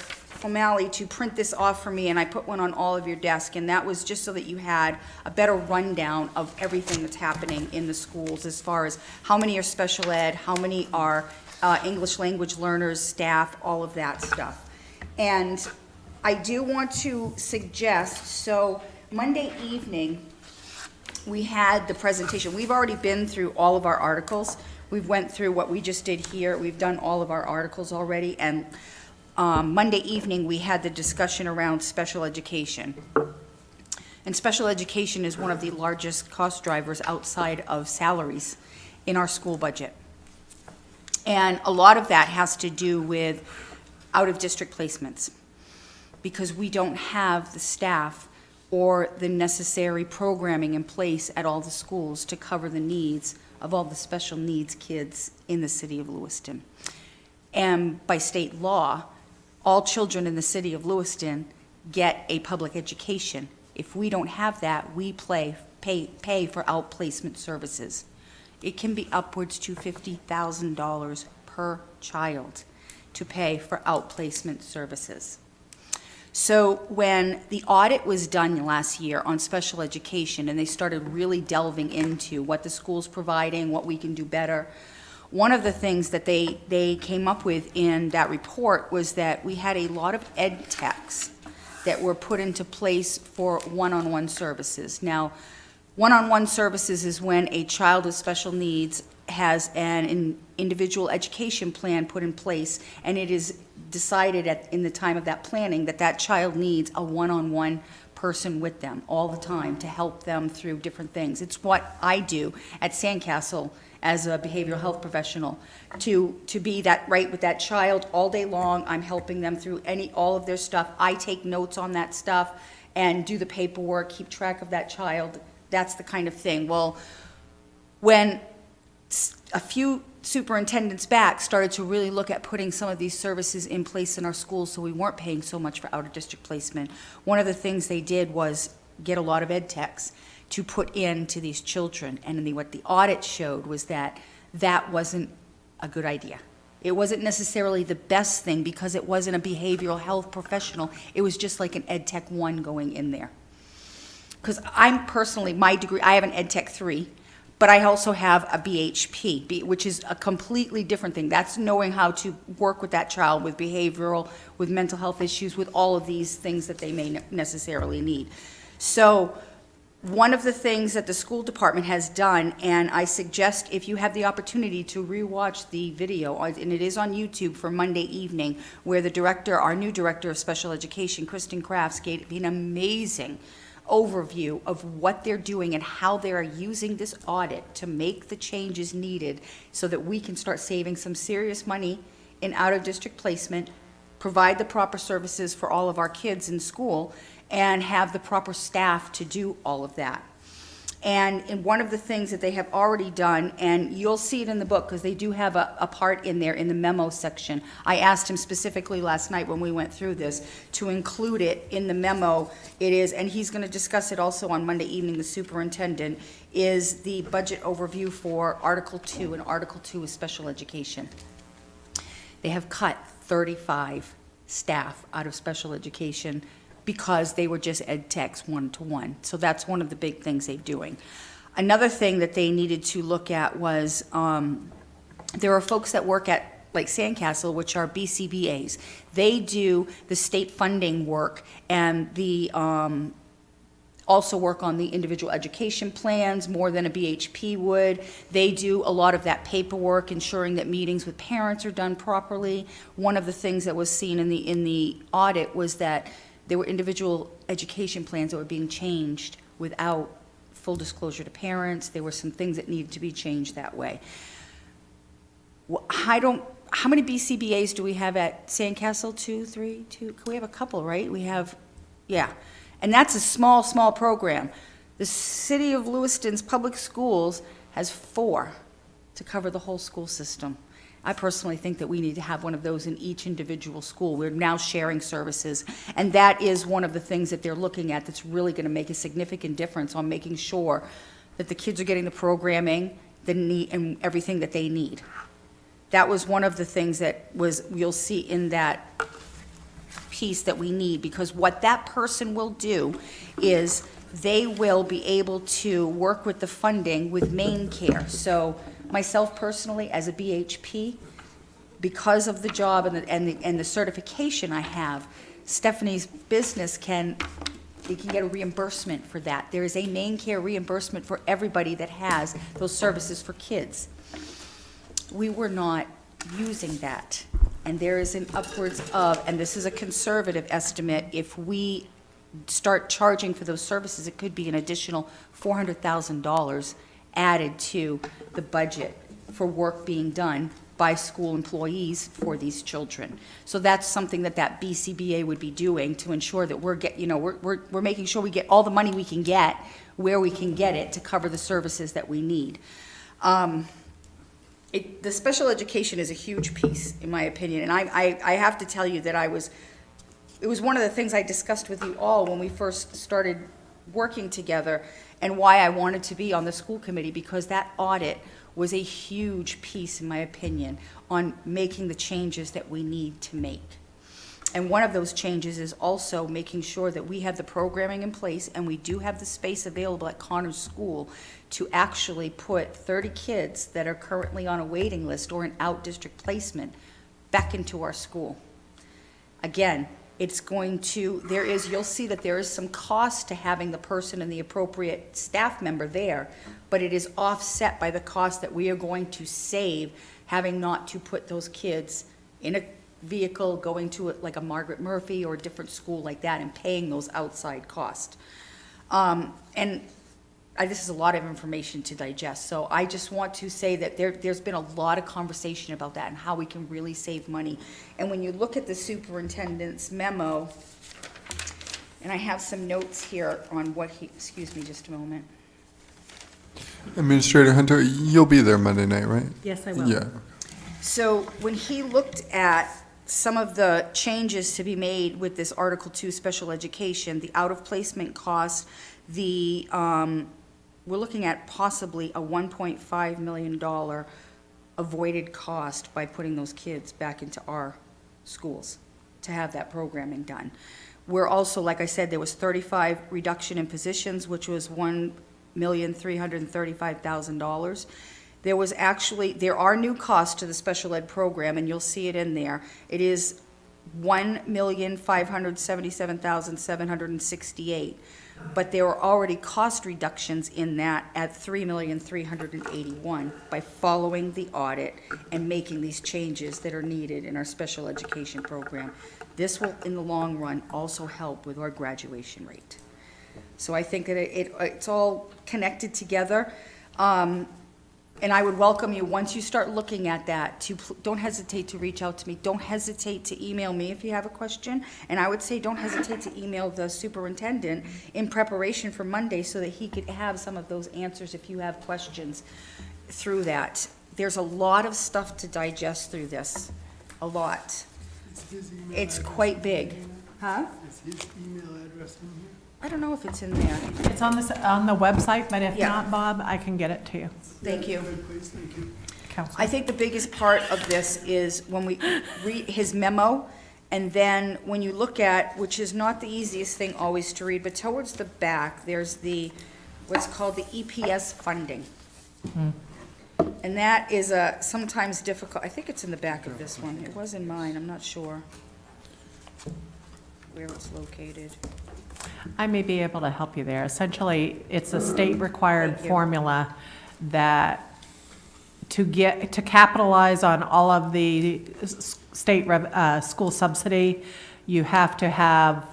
O'Malley to print this off for me, and I put one on all of your desk, and that was just so that you had a better rundown of everything that's happening in the schools as far as how many are special ed, how many are English language learners, staff, all of that stuff. And I do want to suggest, so Monday evening, we had the presentation. We've already been through all of our articles. We've went through what we just did here. We've done all of our articles already. And Monday evening, we had the discussion around special education. And special education is one of the largest cost drivers outside of salaries in our school budget. And a lot of that has to do with out-of-district placements, because we don't have the staff or the necessary programming in place at all the schools to cover the needs of all the special needs kids in the city of Lewiston. And by state law, all children in the city of Lewiston get a public education. If we don't have that, we pay for outplacement services. It can be upwards to $50,000 per child to pay for outplacement services. So when the audit was done last year on special education, and they started really delving into what the school's providing, what we can do better, one of the things that they came up with in that report was that we had a lot of ed techs that were put into place for one-on-one services. Now, one-on-one services is when a child with special needs has an individual education plan put in place, and it is decided in the time of that planning that that child needs a one-on-one person with them all the time to help them through different things. It's what I do at Sandcastle as a behavioral health professional, to be that right with that child all day long. I'm helping them through all of their stuff. I take notes on that stuff and do the paperwork, keep track of that child. That's the kind of thing. Well, when a few superintendents back started to really look at putting some of these services in place in our schools so we weren't paying so much for out-of-district placement, one of the things they did was get a lot of ed techs to put into these children. And what the audit showed was that that wasn't a good idea. It wasn't necessarily the best thing because it wasn't a behavioral health professional. It was just like an ed tech 1 going in there. Because I'm personally, my degree, I have an ed tech 3, but I also have a BHP, which is a completely different thing. That's knowing how to work with that child with behavioral, with mental health issues, with all of these things that they may necessarily need. So one of the things that the school department has done, and I suggest if you have the opportunity to rewatch the video, and it is on YouTube for Monday evening, where the director, our new director of special education, Kristen Crafts, gave an amazing overview of what they're doing and how they are using this audit to make the changes needed so that we can start saving some serious money in out-of-district placement, provide the proper services for all of our kids in school, and have the proper staff to do all of that. And in one of the things that they have already done, and you'll see it in the book because they do have a part in there in the memo section. I asked him specifically last night when we went through this to include it in the memo. It is, and he's going to discuss it also on Monday evening, the superintendent, is the budget overview for Article 2, and Article 2 is special education. They have cut 35 staff out of special education because they were just ed techs 1-to-1. So that's one of the big things they're doing. Another thing that they needed to look at was there are folks that work at like Sandcastle, which are BCBAs. They do the state funding work and the also work on the individual education plans more than a BHP would. They do a lot of that paperwork, ensuring that meetings with parents are done properly. One of the things that was seen in the audit was that there were individual education plans that were being changed without full disclosure to parents. There were some things that needed to be changed that way. How many BCBAs do we have at Sandcastle? 2, 3, 2? We have a couple, right? We have, yeah. And that's a small, small program. The city of Lewiston's public schools has 4 to cover the whole school system. I personally think that we need to have one of those in each individual school. We're now sharing services, and that is one of the things that they're looking at that's really going to make a significant difference on making sure that the kids are getting the programming, the need, and everything that they need. That was one of the things that you'll see in that piece that we need, because what that person will do is they will be able to work with the funding with main care. So myself personally, as a BHP, because of the job and the certification I have, Stephanie's business can get a reimbursement for that. There is a main care reimbursement for everybody that has those services for kids. We were not using that. And there is an upwards of, and this is a conservative estimate, if we start charging for those services, it could be an additional $400,000 added to the budget for work being done by school employees for these children. So that's something that BCBA would be doing to ensure that we're making sure we get all the money we can get where we can get it to cover the services that we need. The special education is a huge piece, in my opinion, and I have to tell you that it was one of the things I discussed with you all when we first started working together, and why I wanted to be on the school committee, because that audit was a huge piece, in my opinion, on making the changes that we need to make. And one of those changes is also making sure that we have the programming in place, and we do have the space available at Connors School to actually put 30 kids that are currently on a waiting list or an out-district placement back into our school. Again, you'll see that there is some cost to having the person and the appropriate staff member there, but it is offset by the cost that we are going to save having not to put those kids in a vehicle going to like a Margaret Murphy or a different school like that and paying those outside costs. This is a lot of information to digest, so I just want to say that there's been a lot of conversation about that and how we can really save money. And when you look at the superintendent's memo, and I have some notes here on excuse me just a moment.
Administrator Hunter, you'll be there Monday night, right?
Yes, I will.
Yeah.
So when he looked at some of the changes to be made with this Article 2 special education, the out-of-placement cost, we're looking at possibly a $1.5 million avoided cost by putting those kids back into our schools to have that programming done. We're also, like I said, there was 35 reduction in positions, which was $1,335,000. There are new costs to the special ed program, and you'll see it in there. It is $1,577,768. But there were already cost reductions in that at $3,381,000 by following the audit and making these changes that are needed in our special education program. This will, in the long run, also help with our graduation rate. So I think that it's all connected together. And I would welcome you, once you start looking at that, don't hesitate to reach out to me. Don't hesitate to email me if you have a question. And I would say don't hesitate to email the superintendent in preparation for Monday so that he could have some of those answers if you have questions through that. There's a lot of stuff to digest through this, a lot. It's quite big. Huh?
Is his email address in here?
I don't know if it's in there.
It's on the website, but if
Yeah.
not, Bob, I can get it to you.
Thank you.
Please, thank you.
Council.
I think the biggest part of this is when we read his memo, and then when you look at, which is not the easiest thing always to read, but towards the back, there's what's called the EPS funding. And that is sometimes difficult, I think it's in the back of this one. It was in mine, I'm not sure where it's located.
I may be able to help you there. Essentially, it's a state-required
Thank you.
formula that to capitalize on all of the state school subsidy, you have to have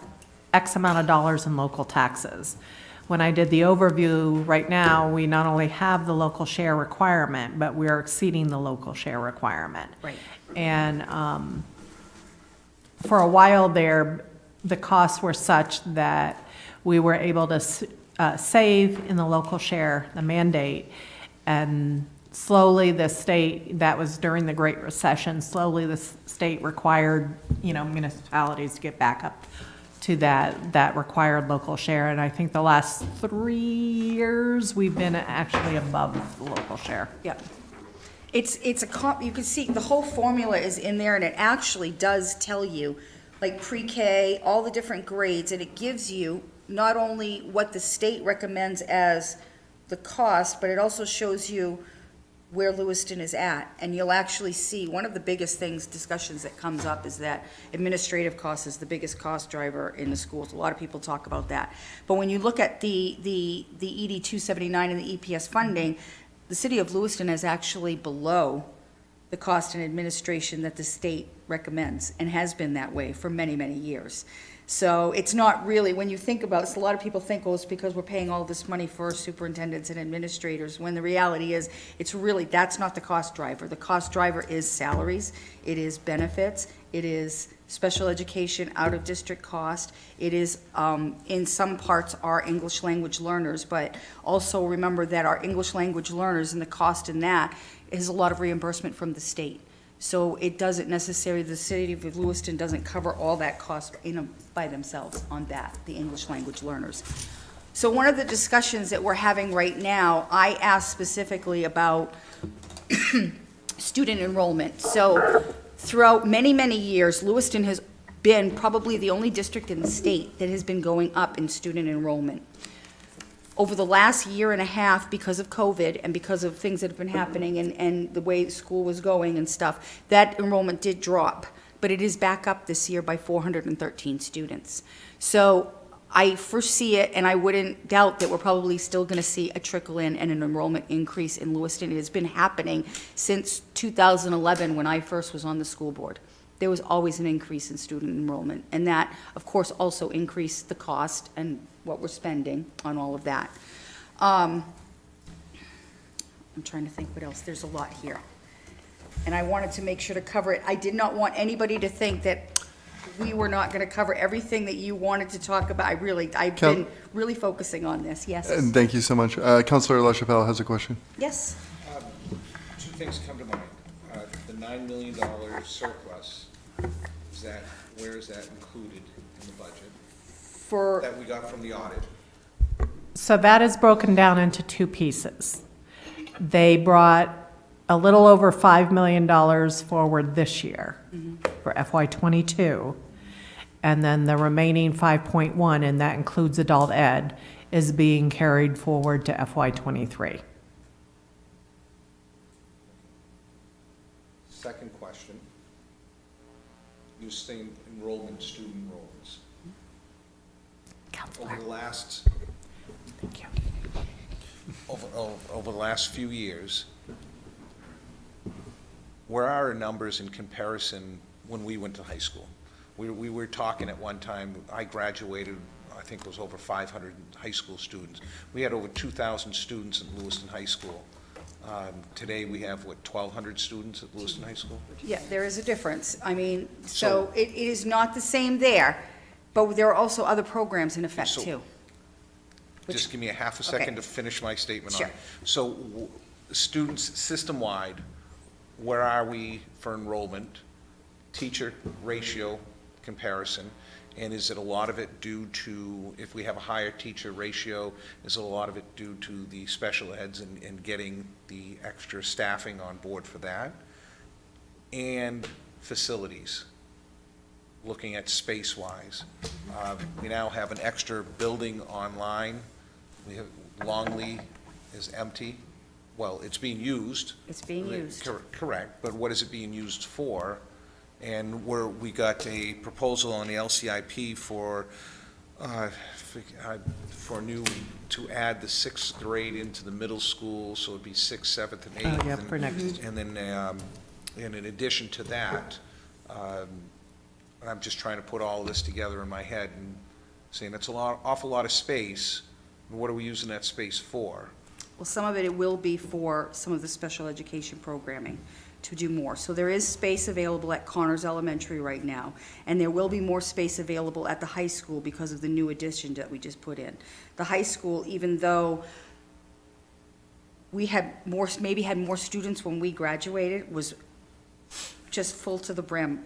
X amount of dollars in local taxes. When I did the overview right now, we not only have the local share requirement, but we are exceeding the local share requirement.
Right.
And for a while there, the costs were such that we were able to save in the local share, the mandate, and slowly the state, that was during the Great Recession, slowly the state required, municipalities to get back up to that required local share. And I think the last 3 years, we've been actually above the local share.
Yep. You can see the whole formula is in there, and it actually does tell you, like pre-K, all the different grades, and it gives you not only what the state recommends as the cost, but it also shows you where Lewiston is at, and you'll actually see, one of the biggest discussions that comes up is that administrative cost is the biggest cost driver in the schools. A lot of people talk about that. But when you look at the ED 279 and the EPS funding, the city of Lewiston is actually below the cost and administration that the state recommends, and has been that way for many, many years. So it's not really, when you think about it, a lot of people think, oh, it's because we're paying all this money for superintendents and administrators, when the reality is, it's really, that's not the cost driver. The cost driver is salaries, it is benefits, it is special education, out-of-district cost, it is, in some parts, our English language learners, but also remember that our English language learners and the cost in that is a lot of reimbursement from the state. So it doesn't necessarily, the city of Lewiston doesn't cover all that cost by themselves on that, the English language learners. So one of the discussions that we're having right now, I asked specifically about student enrollment. So throughout many, many years, Lewiston has been probably the only district in the state that has been going up in student enrollment. Over the last year and a half, because of COVID and because of things that have been happening and the way school was going and stuff, that enrollment did drop, but it is back up this year by 413 students. So I foresee it, and I wouldn't doubt that we're probably still going to see a trickle in and an enrollment increase in Lewiston. It has been happening since 2011, when I first was on the school board. There was always an increase in student enrollment, and that, of course, also increased the cost and what we're spending on all of that. I'm trying to think what else. There's a lot here. And I wanted to make sure to cover it. I did not want anybody to think that we were not going to cover everything that you wanted to talk about. I've been really focusing on this. Yes?
And thank you so much. Councillor LaChapelle has a question.
Yes?
Two things come to mind. The $9 million surplus, where is that included in the budget that we got from the audit?
So that is broken down into two pieces. They brought a little over $5 million forward this year for FY '22. And then the remaining 5.1, and that includes adult ed, is being carried forward to FY '23.
Second question. You're saying enrollment, student enrollments.
Counselor,
Over the last,
thank you.
over the last few years, where are our numbers in comparison when we went to high school? We were talking at one time, I graduated, I think it was over 500 high school students. We had over 2,000 students at Lewiston High School. Today, we have, 1,200 students at Lewiston High School?
Yeah, there is a difference. I mean, so it is not the same there, but there are also other programs in effect,
So-
too.
Just give me a half a second to finish my statement on it.
Sure.
So, students, system-wide, where are we for enrollment, teacher ratio comparison, and is it a lot of it due to, if we have a higher teacher ratio, is it a lot of it due to the special eds and getting the extra staffing on board for that? And facilities, looking at space-wise. We now have an extra building online. We have, Longley is empty. Well, it's being used.
It's being used.
Correct, but what is it being used for? And we got a proposal on the LCIP for to add the 6th grade into the middle school, so it'd be 6th, 7th, and 8th.
Oh, yeah, for next.
And then, and in addition to that, I'm just trying to put all this together in my head and saying that's awful lot of space. What are we using that space for?
Well, some of it will be for some of the special education programming to do more. So there is space available at Connors Elementary right now, and there will be more space available at the high school because of the new addition that we just put in. The high school, even though we had maybe had more students when we graduated, was just full to the brim.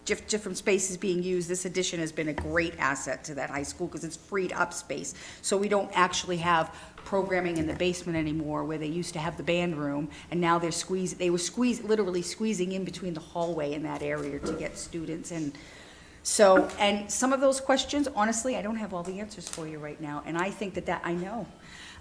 Different spaces being used. This addition has been a great asset to that high school because it's freed up space. So we don't actually have programming in the basement anymore where they used to have the band room, and now they were literally squeezing in between the hallway in that area to get students. And So, and some of those questions, honestly, I don't have all the answers for you right now, and I think that I know.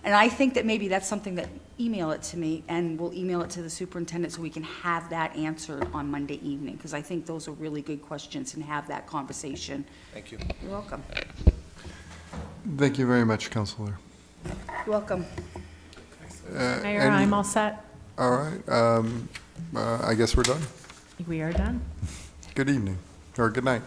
And I think that maybe that's something that, email it to me, and we'll email it to the superintendent so we can have that answered on Monday evening, because I think those are really good questions, and have that conversation.
Thank you.
You're welcome.
Thank you very much, Counselor.
You're welcome.
Mayor,
any-
I'm all set.
All right, I guess we're done.
We are done.
Good evening, or good night.